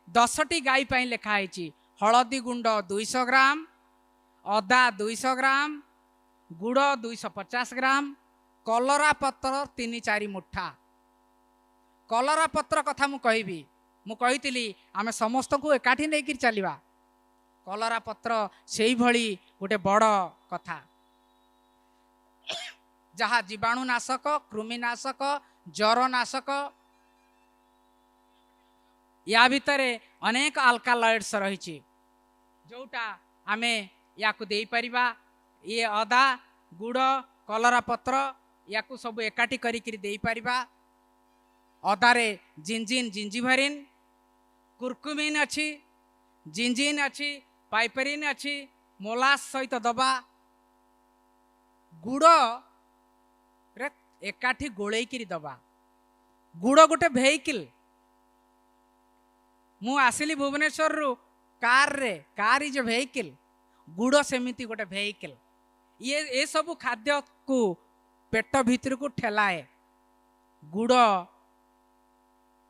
10टी गाई पाई लिखाई हलदी गुंड 200 ग्राम अदा 200 ग्राम गुड़ 250 ग्राम कलरा पत्र 3-4 मुठा कलरा पत्र कथा मु कहबी मु कहितली आमे समस्त को एकाठी नहीं कर चलिबा कलरा पत्र सेही भली गोटे बड़ कथा जहाँ जीवाणुनाशक कृमिनाशक जरनाशक या भितरे अनेक अल्कालॉइड्स रही जोटा आमे या को देई परिबा ये अदा गुड़ कलरा पत्र या को सब एकाठी करी देई परिबा अदारे जिंजिन जिंजिभरिन कुरकुमिन अच्छी जिंजिन अच्छी पाइपरिन अच्छी मोलास सहित दबा गुड़ रे एकाठी गोलेई किरी दबा गुड़ गोटे वेहिकल मु आसिली भुवनेश्वर रु कार इज ए वेहिकल गुड़ सेमिति गोटे वेहिकल ये सब खाद्य को पेट भीतर को ठेलाए गुड़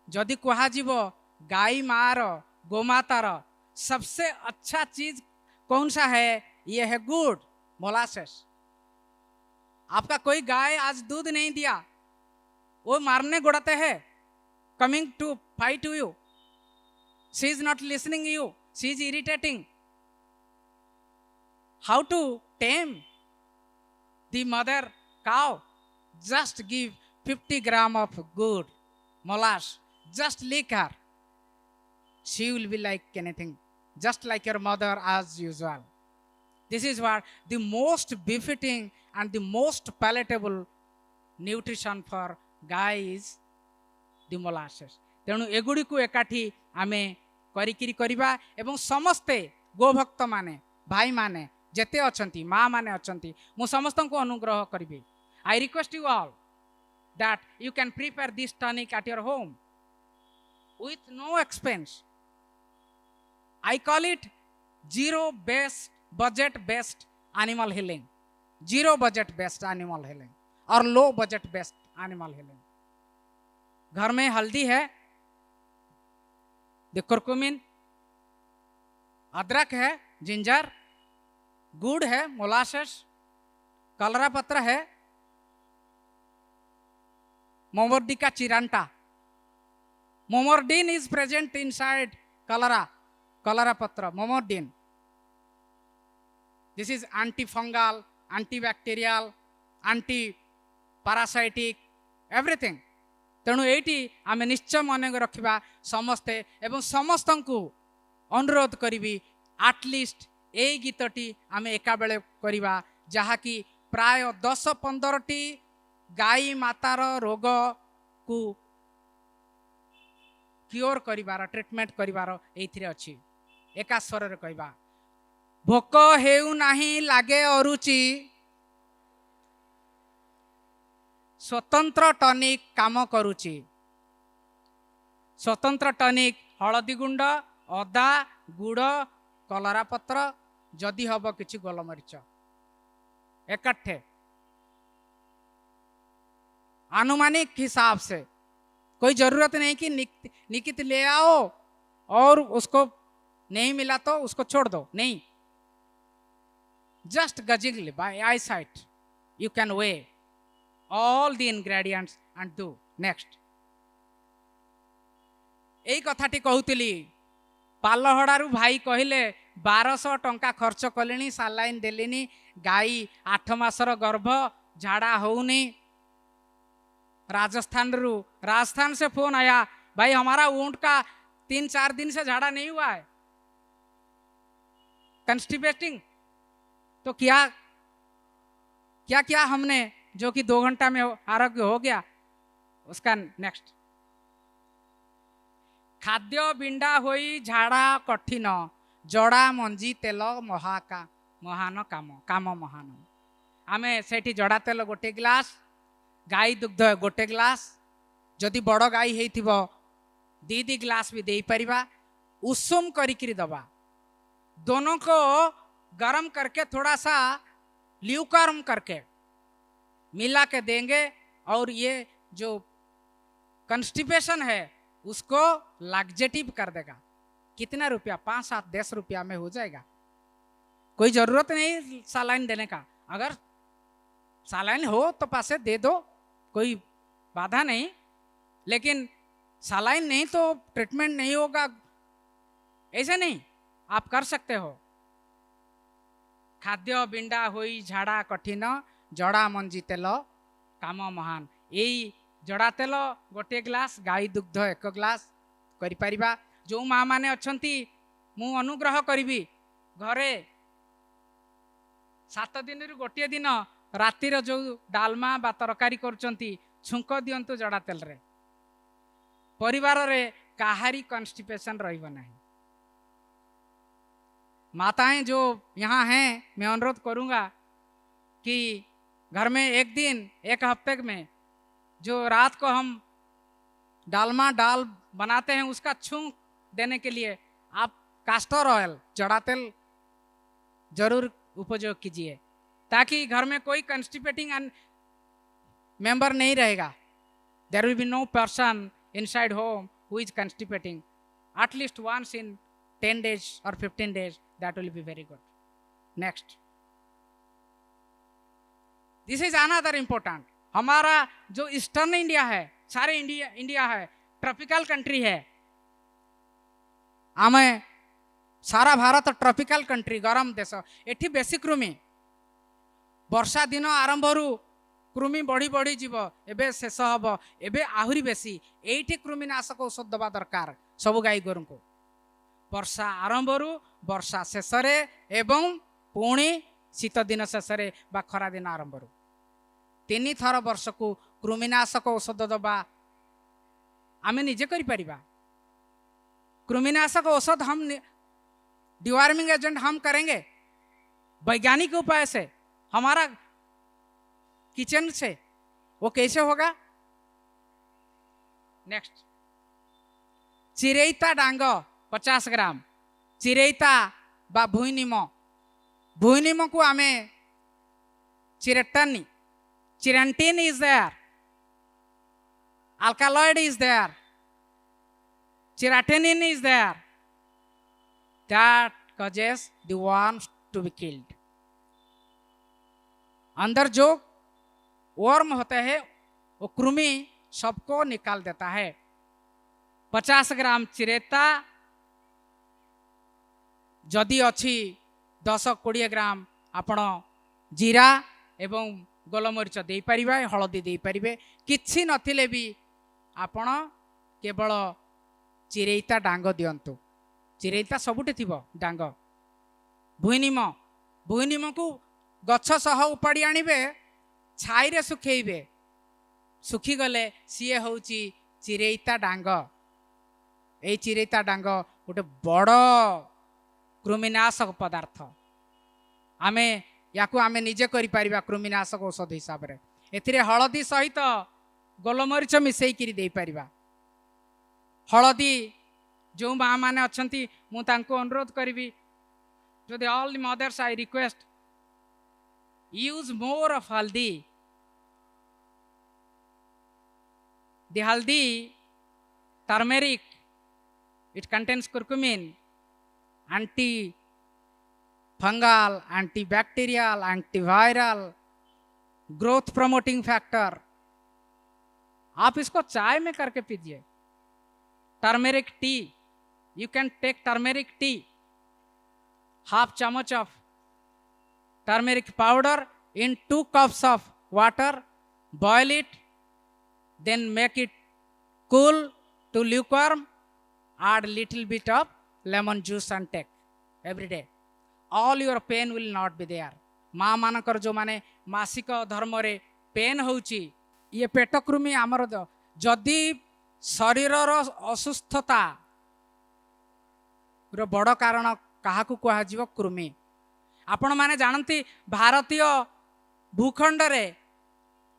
जदि कहा गाई मार गोमातार सबसे अच्छा चीज कौन सा है ये है गुड़ मोलासेस आपका कोई गाय आज दूध नहीं दिया वो मारने गुड़ाते हैं coming to fight you she is not listening you she is irritating how to tame the mother cow just give 50 gram of good molasses just lick her she will be like anything just like your mother as usual this is what the most befitting and the most palatable nutrition for guy is the molasses तेणु एगुड़ी को एकाठी आमे करिकिरी करिबा एवं समस्ते गोभक्त माने भाई माने जेते अछंती माँ माने अछंती मु समस्त को अनुग्रह करिबे I request you all that you can prepare this tonic at your home with no expense I call it zero based budget based animal healing zero budget based animal healing और low budget based animal healing घर में हल्दी है curcumin अदरक है ginger गुड़ है molasses कलरा पत्र है Momordica charantia momordin is present inside कलरा पत्र momordin this is anti fungal anti bacterial anti parasitic everything तेणु ये आम निश्चय मन रखा समस्ते एवं समस्त को अनुरोध करी एटलिस्ट यही गीतटी आम एका बेले करवा जहाँकि प्राय 10-15टी गाई मातार रोग को क्योर करिवार ट्रीटमेंट करिवार एथिरे अछि एका स्वर रे कहबा भोक हेउ नाही लागे अरुचि स्वतंत्र टॉनिक काम करुची स्वतंत्र टॉनिक हलदी गुंड अदा गुड़ कलरा पत्र जदि हब किछि गोलमरीच इकट्ठे अनुमानिक हिसाब से। कोई जरूरत नहीं कि निकित ले आओ और उसको नहीं मिला तो उसको छोड़ दो, नहीं। Just guessingly by eye sight you can weigh all the ingredients and do next. यही कथाटी कहूली पालहड़ारू भाई कहले 1200 टंका खर्च कले सालाइन देलिनी, गाई 8 मासर गर्भ, झाड़ा होनी। राजस्थान से फोन आया, भाई हमारा ऊंट का 3-4 दिन से झाड़ा नहीं हुआ है, कंस्टिपेटिंग। तो क्या क्या क्या हमने जो कि 2 घंटा में आरोग्य हो गया उसका नेक्स्ट। खाद्य बिंडा होई झाड़ा कठिन, जड़ा मंजी तेल महान काम महान। आमे सेठी जड़ा तेल गोटे ग्लास, गाई दुग्ध गोटे ग्लास, जदि बड़ गाई हेइथिबो 2 ग्लास भी दे परिबा। उषुम करिकरी दबा, दोनों को गरम करके थोड़ा सा ल्यूकवार्म करके मिला के देंगे और ये जो कंस्टिपेशन है उसको लैक्सेटिव कर देगा। कितना रुपया? 5-7-10 रुपया में हो जाएगा। कोई जरूरत नहीं सालाइन देने का। अगर सालाइन हो तो पासे दे दो, कोई बाधा नहीं, लेकिन सालाइन नहीं तो ट्रीटमेंट नहीं होगा, ऐसे नहीं आप कर सकते हो। खाद्य बिंडा होई झाड़ा कठिन, जड़ा मंजी तेल काम महान। यही जड़ा तेल गोटे ग्लास, गाई दुग्ध 1 ग्लास करि परिबा। जो माँ माने अछंती मु अनुग्रह करिबी, घरे 7 दिन रु गोटे दिन रातिर जो डालमा बा तरकारी करचंती छुंक दियंतु जड़ा तेल रे। परिवार रे काहारी कॉन्स्टिपेशन रहिबो नहीं। माताएं जो यहाँ हैं, मैं अनुरोध करूंगा कि घर में एक दिन 1 हफ्ते में जो रात को हम डालमा दाल बनाते हैं उसका छूंक देने के लिए आप कास्टर ऑयल जड़ा तेल जरूर उपयोग कीजिए, ताकि घर में कोई कंस्टिपेटिंग मेंबर नहीं रहेगा। There will be no person inside home who is constipating at least once in 10 days or 15 days. That will be very good. Next, this is another important. हमारा जो ईस्टर्न इंडिया है, सारे इंडिया है, tropical country है। आमे सारा Bharat tropical country, गरम देश। एठी बेसी कृमि वर्षा दिन आरंभ कृमि बढ़ी बढ़ी जीव, एबे शेष हब, एबे आहुरी बेसी। एठी कृमिनाशक औषध दबा दरकार सबु गाई गोरु को। वर्षा आरंभ वर्षा शेष एवं पुणी शीत दिन शेष बा खरा दिन आरंभ 3 थर वर्ष को कृमिनाशक औषध दबा आमे निजे करि परिबा। कृमिनाशक औषध हम डिवार्मिंग एजेंट हम करेंगे वैज्ञानिक उपाय से, हमारा किचन से। वो कैसे होगा? नेक्स्ट, चिरेता डांग 50 ग्राम, चिरेता बा भुईनिम को आमे चिरेंटिन is there, alkaloid is there, chiratenin is there, that causes the worms to be killed. अंदर जो वर्म होते हैं वो कृमि सबको निकाल देता है। 50 ग्राम चिरेता, जदि अच्छी 10-20 ग्राम आपण जीरा एवं गोलमरीच दे परिबा, हलदी दे परिबे। किछि नथिले भी आपण केवल चिरेता डांग दियंतु। चिरेता सबुटे थिबो डांग। भुईनिम को गछ सह उपाड़ी आनिबे, छाई रे सुखेइबे, सुखी गले सीए होउची चिरेता डांग। ए चिरेता डांग गोटे बड़ कृमिनाशक पदार्थ। आमे याकू आमे निजे करि परिबा कृमिनाशक औषध हिसाब रे। एथिरे हलदी सहित गोलमरीच मिसई करी दे परिबा। हलदी जो माँ माने अछंती मु तांको अनुरोध करिबी, जदि all the mother's I request use more of haldi. The haldi, turmeric, it contains curcumin, anti-fungal, antibacterial, antiviral, growth promoting factor. आप इसको चाय में करके पीजिए. Turmeric tea, you can take turmeric tea, half चम्मच of turmeric powder in 2 cups of water, boil it, then make it cool to lukewarm, add little bit of lemon juice and take every day. All your pain will not be there. माँ मानकर जो माने मासिक धर्म रे pen होउची, ये पेट कृमि आमर जदि शरीर असुस्थता रो बड़ कारण काहाकू कहा जीव कृमि. आपण माने जानती भारतीय भूखंड रे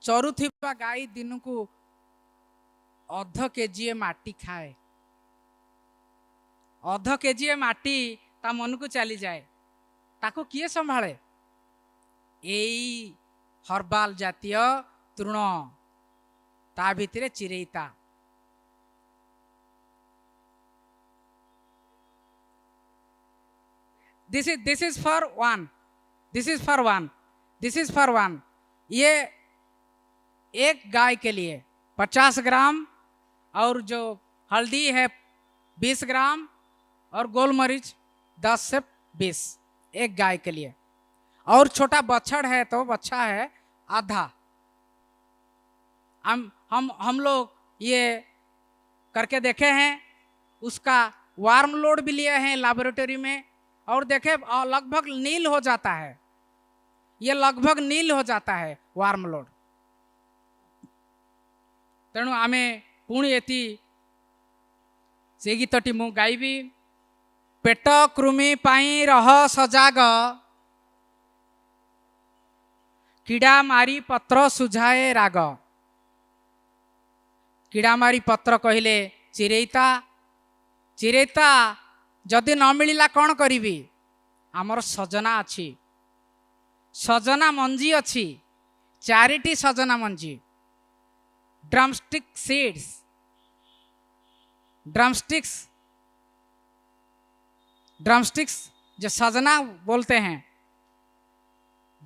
चरुथिबा गाई दिन को अध केजीए माटी खाए. अध केजीए माटी ता मन को चली जाए. ताको किए संभाळे? एई हर्बाल जातीय तृण, ता भितरे चिरेता. this is for one, this is for one, this is for one. ये एक गाय के लिए 50 ग्राम और जो हल्दी है 20 ग्राम और गोल मरीच 10 से 20 एक गाय के लिए. और छोटा बछड़ है तो बच्चा है आधा. हम लोग ये करके देखे हैं. उसका वार्म लोड भी लिए हैं लैबोरेटरी में और देखे लगभग नील हो जाता है. ये लगभग नील हो जाता है वार्म लोड. तेणु आमे पुणी एति से गीतटी मु गाइबी. पेट कृमि पाई रह सजाग, कीड़ा मारी पत्र सुझाए राग. कीड़ा मारी पत्र कहले चिरेता. चिरेता जदि न मिलला कौन करी? आमर सजना अच्छी, सजना मंजी अच्छी, 4टी सजना मंजी. ड्रमस्टिक सीड्स, ड्रमस्टिक्स जो सजना बोलते हैं,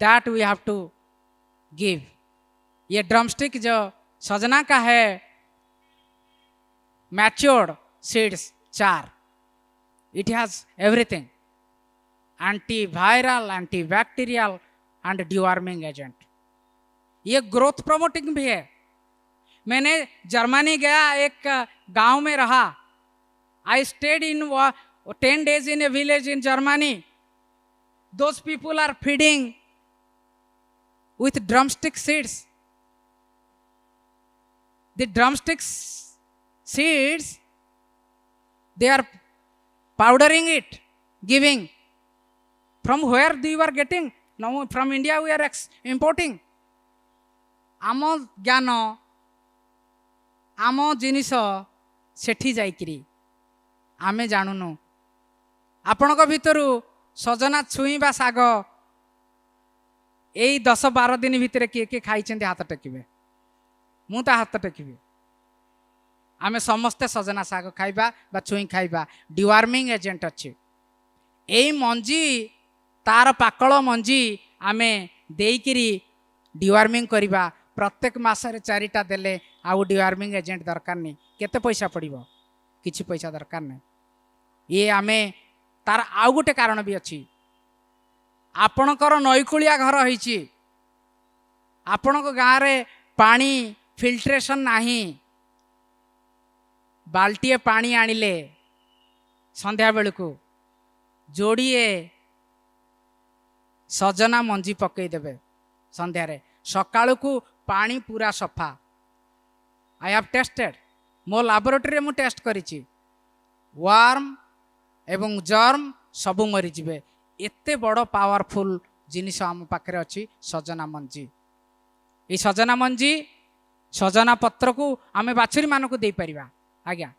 that we have to give. ये ड्रमस्टिक जो सजना का है matured seeds 4. It has everything, antiviral, antibacterial and deworming agent. ये ग्रोथ प्रमोटिंग भी है. मैंने जर्मनी गया, एक गांव में रहा. I stayed in 10 days in a village in Germany. Those people are feeding with drumstick seeds. The drumstick seeds, they are powdering it, giving. From where you are getting? Now from India we are importing. आमो ज्ञान आमो जिनिस सेठी जाइकरी आमे जानूनु. आपण को भितरु सजना छुई बा साग एई 10-12 दिन भितर किए किए खाई चंदे हाथ टेकिबे. मु ता हाथ टेकिबे. आमे समस्ते सजना साग खाइबा बा छुई खाइबा. डिवार्मिंग एजेंट अच्छे. एई मंजी तार पाकल मंजी आमे देइकिरी डिवार्मिंग करिबा. प्रत्येक मासरे 4टा देले आउ डिवार्मिंग एजेंट दरकार नहीं. केते पैसा पड़िबो? किछि पैसा दरकार नहीं. ये आमे तार आउ गोटे कारण भी अच्छी. आपणकर नईकूलिया घर होइछि, आपणक गाँ रे पानी फिल्ट्रेशन नाही. बाल्टीए पानी आनिले संध्या बेलू जोड़िए सजना मंजी पकई देबे. संध्यारे सकाळु को पानी पूरा सफा. आई हैव टेस्टेड, मो लैबोरेटरी मु टेस्ट करिछि. वार्म एवं जर्म सबु मरी जिवे. एते बड़ पावरफुल जिनिस आम पाखरे अछि सजना मंजी. ए सजना मंजी सजना पत्र को आमे बाछुरी मानक दे परिबा. आज्ञा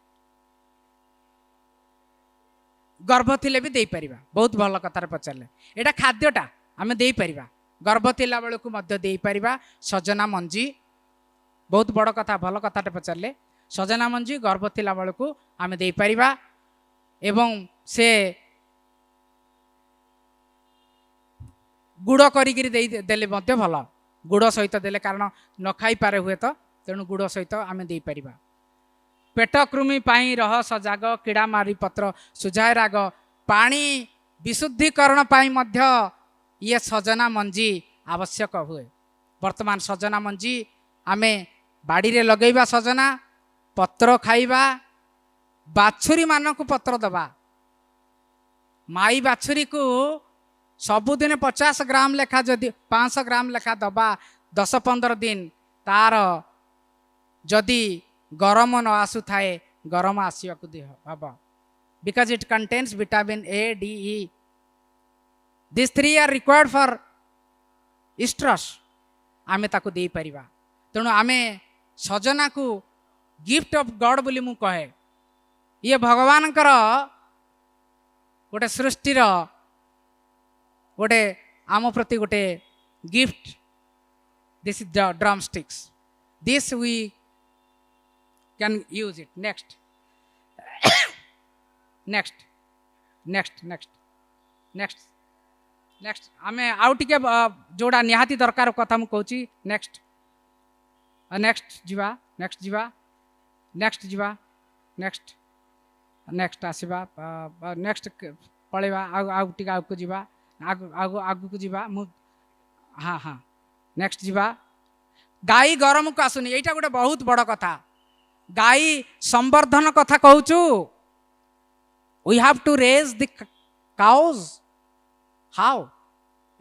गर्भ थिले भी दे परिबा. बहुत भल कथार पचारे. एटा खाद्यटा आमे दे परिबा. गर्भ थिला बेलू दे परिबा सजना मंजी बहुत बड़ कथा भल कथाटे पचारे सजना मंजी गर्भ थिला बेलू आमे दे परिबा एवं से गुड़ करिकिरी देले मध्य भल गुड़ सहित देले कारण न खाई पारे हुए तो तेणु गुड़ सहित आमे दे परिबा पेट कृमि पाई रह सजाग कीड़ा मारी पत्र सुझाए राग पानी विशुद्धिकरण पाई मध्य ये सजना मंजी आवश्यक हुए। वर्तमान सजना मंजी आमे बाड़ी रे लगेबा सजना पत्र खाइबा बाछुरी मानक पत्र दबा माई बाछुरी को सबुदिन 50 ग्राम लेखा जदि 500 ग्राम लेखा दबा 10-15 दिन तार जदि गरम न आसु थाए गरम आसिया को दे हबा because it contains vitamin A D E this 3 are required for oestrus आमे ताको दे परिबा तेणु आमे सजना को गिफ्ट ऑफ गॉड बोली मु कहे ये भगवान गोटे सृष्टि गोटे आम प्रति गोटे gift this is the drum sticks this we can use it next next next next next next आमे आउ टिके जोड़ा निहाती दरकार कथा मु कहूची नेक्स्ट नेक्स्ट जीवा नेक्स्ट जीवा नेक्स्ट जीवा नेक्स्ट नेक्स्ट आसीबा नेक्स्ट पळेबा आउ टिके आउ को जीवा आगु आगु को जीवा मु हाँ हाँ नेक्स्ट जीवा गाई गरम को आसुनी एटा गोटे बहुत बड़ कथा गाई संवर्धन कथा कहूचु we have to raise the cows how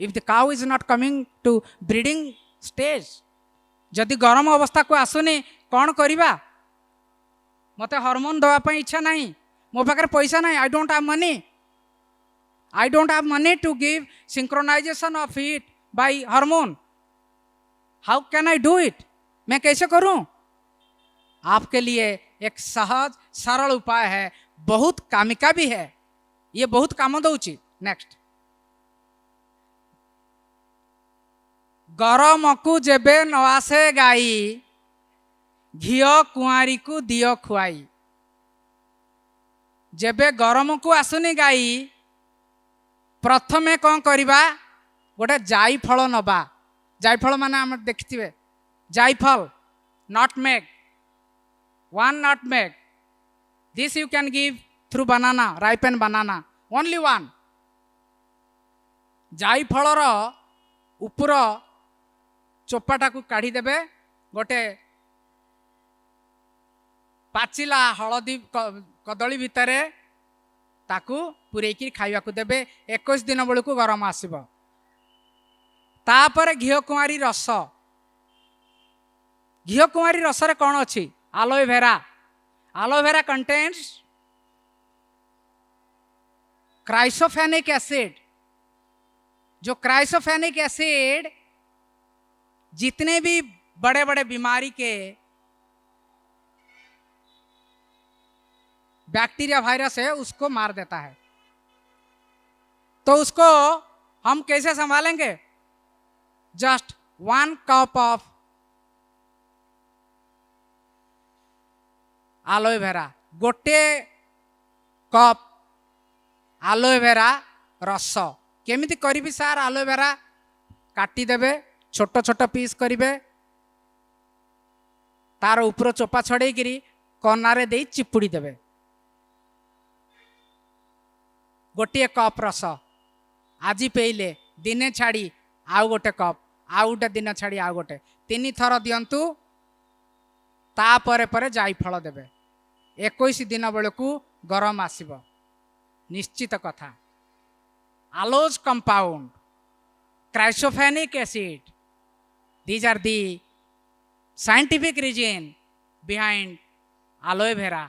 if the cow is not coming to breeding stage जदि गरम अवस्था को आसुनी कौन करिबा मते हार्मोन दवा इच्छा नहीं मो पाखे पैसा नहीं I don't have money to give synchronisation of it by hormone how can I do it मैं कैसे करूं आपके लिए एक सहज सरल उपाय है बहुत कामिका भी है ये बहुत काम दौची नेक्स्ट गरम को जेबे न आसे गाई घियो कुआरी को दियो खुआई जेबे गरम को आसुनी गाई प्रथमे कौन करिबा गोटे जायफल नबा जायफल माने हम देखिथिबे जायफल nutmeg 1 nutmeg this you can give through banana ripened banana only 1 जायफल ऊपर चोपाटा को काढ़ी देबे गोटे पाचिला हलदी कदली भितर ताकू पुरेकी खाइबा को देबे 21 दिन बेलू को गरम आसीबो तापर घियो कुमारी रस रे कौन अच्छी aloe vera contains क्राइसोफेनिक एसिड जो क्राइसोफेनिक एसिड जितने भी बड़े बड़े बीमारी के बैक्टीरिया वायरस है उसको मार देता है तो उसको हम कैसे संभालेंगे जस्ट 1 cup ऑफ आलोए भेरा गोटे कप आलोए भेरा रस केमिति करिबि सार आलोए भेरा काटी देबे छोट छोट पीस करिबे तार ऊपर चोपा छड़े गिरी कनारे दे चिपुड़ी देबे गोटे कप रस आज पेइले दिने छाड़ी आउ गोटे कप आउ गोटे दिन छाड़ी आउ गोटे 3 थर दियंतु तापरे परे जायफल देबे 21 दिन बेलू गरम आसीबो निश्चित कथा aloes compound chrysophanic acid these are the scientific reason behind aloe vera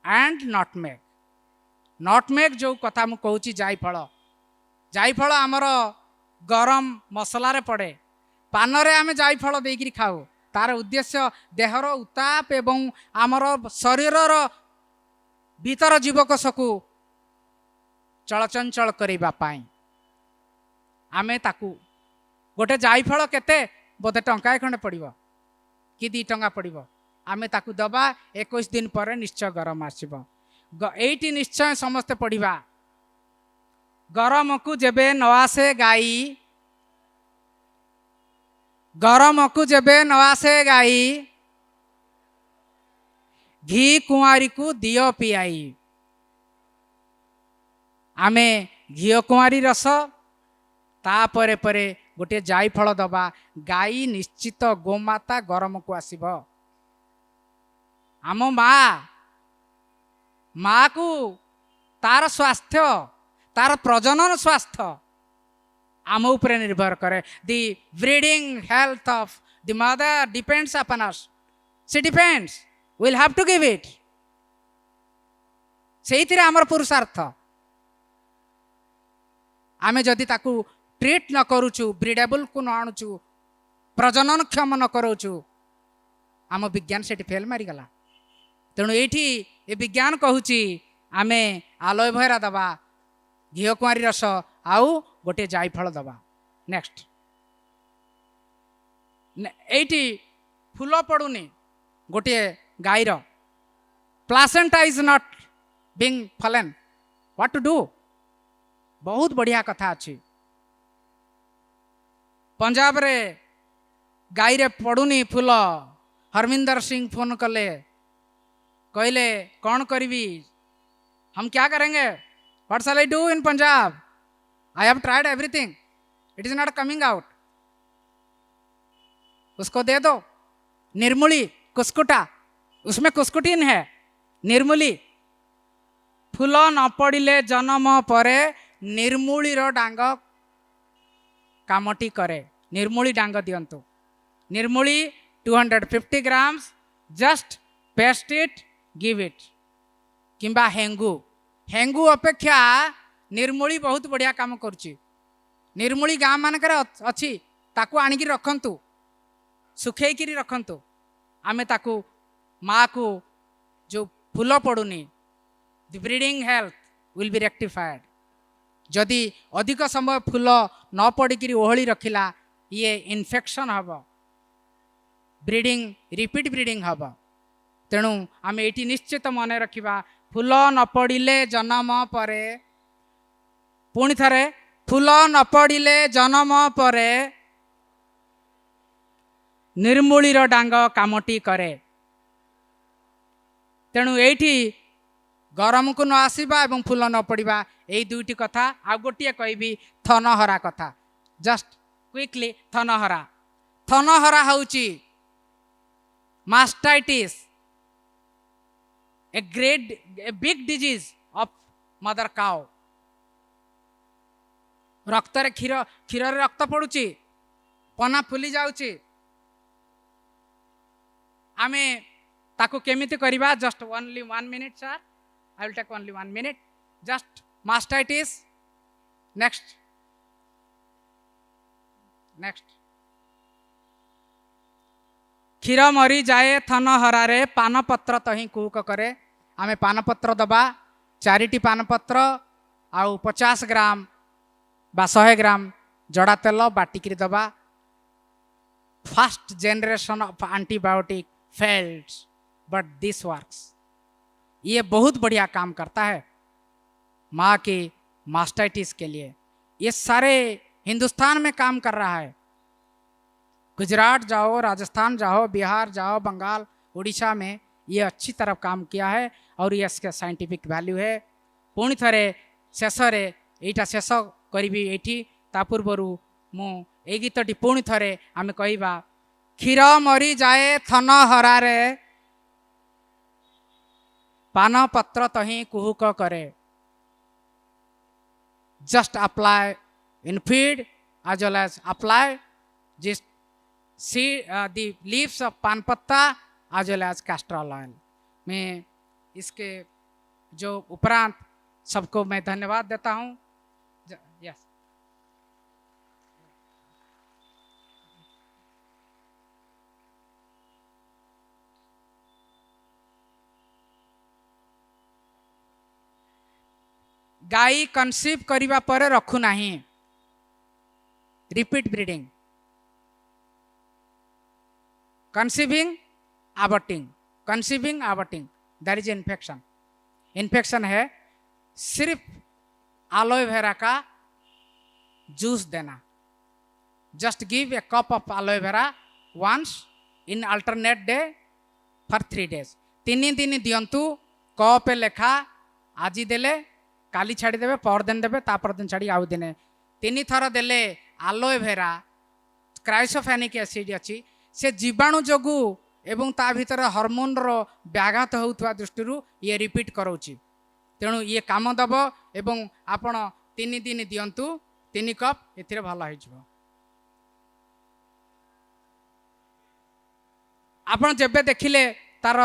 and nutmeg जो कथा मु कहूची जायफल आमर गरम मसला रे पड़े पान रे आमे जायफल देकी खाऊ तार उद्देश्य देहर उताप एवं आमर शरीरर भीतर जीवकोशकु चलचंचल करने आमे ताकू गोटे जायफल केते बोधे टंकाए खंडे पड़िबो कि 2 टंका पड़िबो आमे ताकू दबा 21 दिन पर निश्चय गरम आसीबो एइटी निश्चय समस्त पढ़िबा गरम को जेबे न आसे गाई गरम को जेबे न आसे गाई घी कुआरी को दियो पियाई आमे घी कुआरी रस तापरे परे गोटे जायफल दबा गाई निश्चित गोमाता गरम को आसीबो आम माँ को तार स्वास्थ्य तार प्रजनन स्वास्थ्य आम उपरे निर्भर करे the breeding health of the mother depends upon us see depends will have to give it सेइथिरे हमर पुरुषार्थ आमे जदि ताकू ट्रीट न करूचु ब्रीडेबल को न आणुचु प्रजनन क्षम न करूचु आम विज्ञान सेठी फेल मारी गला तेणु एठी ए विज्ञान कहूची आमे आलोवेरा दबा घी कुआरी रस आउ गोटे जायफल दबा नेक्स्ट एठी फूल पड़ुनी गोटे गाईर प्लासेंटा इज नॉट बीइंग फलन व्हाट टू डू बहुत बढ़िया कथा अच्छी पंजाब रे गाई रे पड़ुनी फूल हरमिंदर सिंह फोन कले कहले कौन करी हम क्या करेंगे what shell I do in Punjab I have tried everything it is not coming out उसको दे दो निर्मूली कुस्कुटा उसमें कुस्कुटीन है निर्मूली फूल न पड़िले जन्म परे निर्मूली रो डांग कामटी करे निर्मूली डांग दियंतु निर्मूली 250 grams just paste it give it किंबा हेंगू हेंगू अपेक्षा निर्मूली बहुत बढ़िया काम करुच्ची निर्मूली गाँ मानकर अच्छी ताकू आनिकी रखंतु सुखेकी रखंतु आमे ताकू माँ को जो फूल पड़ुनी the breeding health will be rectified जदि अधिक समय फूल न पड़ी ओहली रखिला ये इन्फेक्शन हम ब्रीडिंग रिपीट ब्रीडिंग हम तेणु आम ये निश्चित मन रखा फूल न पड़िले जन्म परे पुणी थरे फूल न पड़िले जन्म परे निर्मूलीर डांग कामटी करे तेणु ये गरम को न आसवा एवं फूल न पड़ा यही दुईटी कथा आ गोटे कहबी थनहरा कथा जस्ट क्विकली थनहरा हूँ mastitis a big disease of mother cow रक्त रे क्षीर रक्त पड़ुची पना फुली जाउची आमे ताकू केमिति करिबा just only 1 minute sir I will take only 1 minute just mastitis next क्षीर मरी जाए थन हरारे पानपत्र तही कुहक करे आमे पानपत्र दबा 4टी पानपत्र आउ 50 ग्राम बा 100 ग्राम जड़ा तेल बाटिकी दबा first generation of antibiotic failed but this works ये बहुत बढ़िया काम करता है माँ की मास्टाइटिस के लिए ये सारे हिंदुस्तान में काम कर रहा है गुजरात जाओ राजस्थान जाओ बिहार जाओ बंगाल उड़ीसा में ये अच्छी तरह काम किया है और ये इसका साइंटिफिक वैल्यू है पुणी थरे शेष एटा शेष करी एठी ता पूर्वर मु ए गीतटी पुणी थरे आमे कहबा क्षीर मरी जाए थन हरारे पानपत्र तही कुहुक करे just apply in feed as well as apply this the leaves of पान पत्ता as well as castor oil। मैं इसके जो उपरांत सबको मैं धन्यवाद देता हूँ। यस गाई कन्सीव करिबा परे रखु नाही repeat breeding conceiving aborting, conceiving aborting, that is infection. Infection है, सिर्फ एलोए वेरा का जूस देना, just give a cup of aloe vera once in alternate day for 3 days। 3 दिन दिंतु कप लेखा, आज देले काली छाड़ी देवे, परदिन देवे, तापर दिन छाड़ी आउ दिने 3 थर देले एलोए वेरा क्राइसोफेनिक एसिड अच्छी से जीवाणु जोगु एवं ता भीतर हार्मोन रो व्याघात होउथवा दृष्टि ये रिपीट करोची। तेणु ये काम दब एवं आपण 3 दिन दिंतु 3 कप एथिरे भल हो। आपण जेबे देखिले तार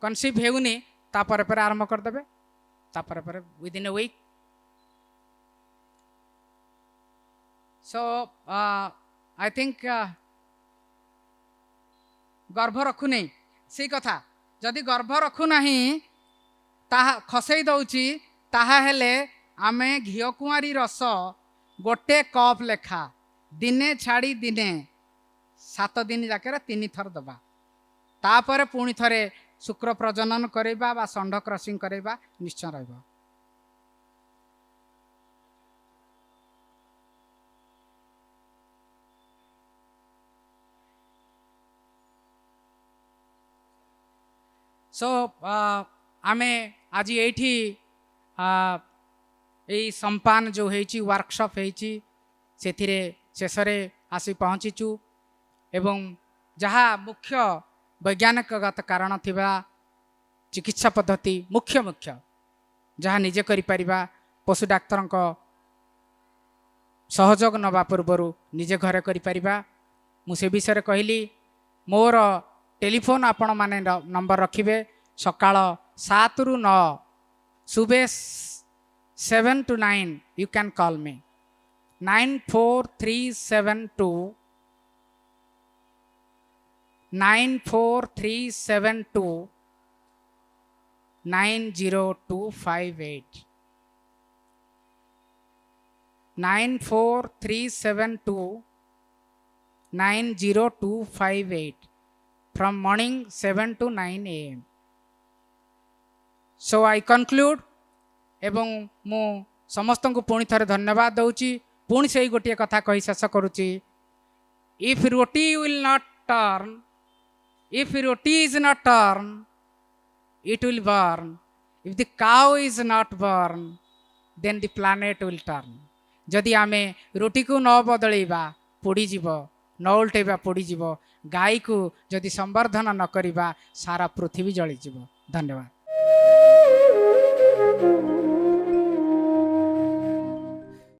कनसीव हेउनी तापर पर आरंभ कर देबे, तापर पर within a week. So I think गर्भ रखु नहीं से कथा, जदि गर्भ रखु नहीं ताहा खसई दउची, ताहा हेले आमे घियो कुआरी रस गोटे कप लेखा दिने छाड़ी दिने 7 दिन जाकर 3 थर दबा, तापर पुणी थरे शुक्र प्रजनन करेबा बा षंड क्रसिंग करेबा निश्चय रहबा। सो आमे आज एठी यही संपान जो है वर्कशॉप है शेषरे आसी पहुँचीचु एवं जहाँ मुख्य वैज्ञानिकगत कारण थिबा चिकित्सा पद्धति मुख्य मुख्य जहाँ निजे करिपरिबा, पशु डाक्तर सहयोग नवा पूर्वर निजे घरे करिपरिबा। मु से विषय कहली, मोर टेलीफोन आपण माने नंबर रखिबे, सकाळ 7 ରୁ 9 सुबह 7 to 9 you can call me 94372 94372 90258 from morning 7 to 9 AM। So I conclude एवं मु समस्त को पुणी थरे धन्यवाद दउची। पुणी से गोटे कथा कही शेष करुची, if roti will not turn, if roti is not turn it will burn, if the cow is not born then the planet will turn। जदि आमे रोटी को न बदलैबा पोड़ी जीव, न उल्टेबा पोड़ी जीव, गाई को जदि संवर्धन न करिबा सारा पृथ्वी जली जीव। धन्यवाद।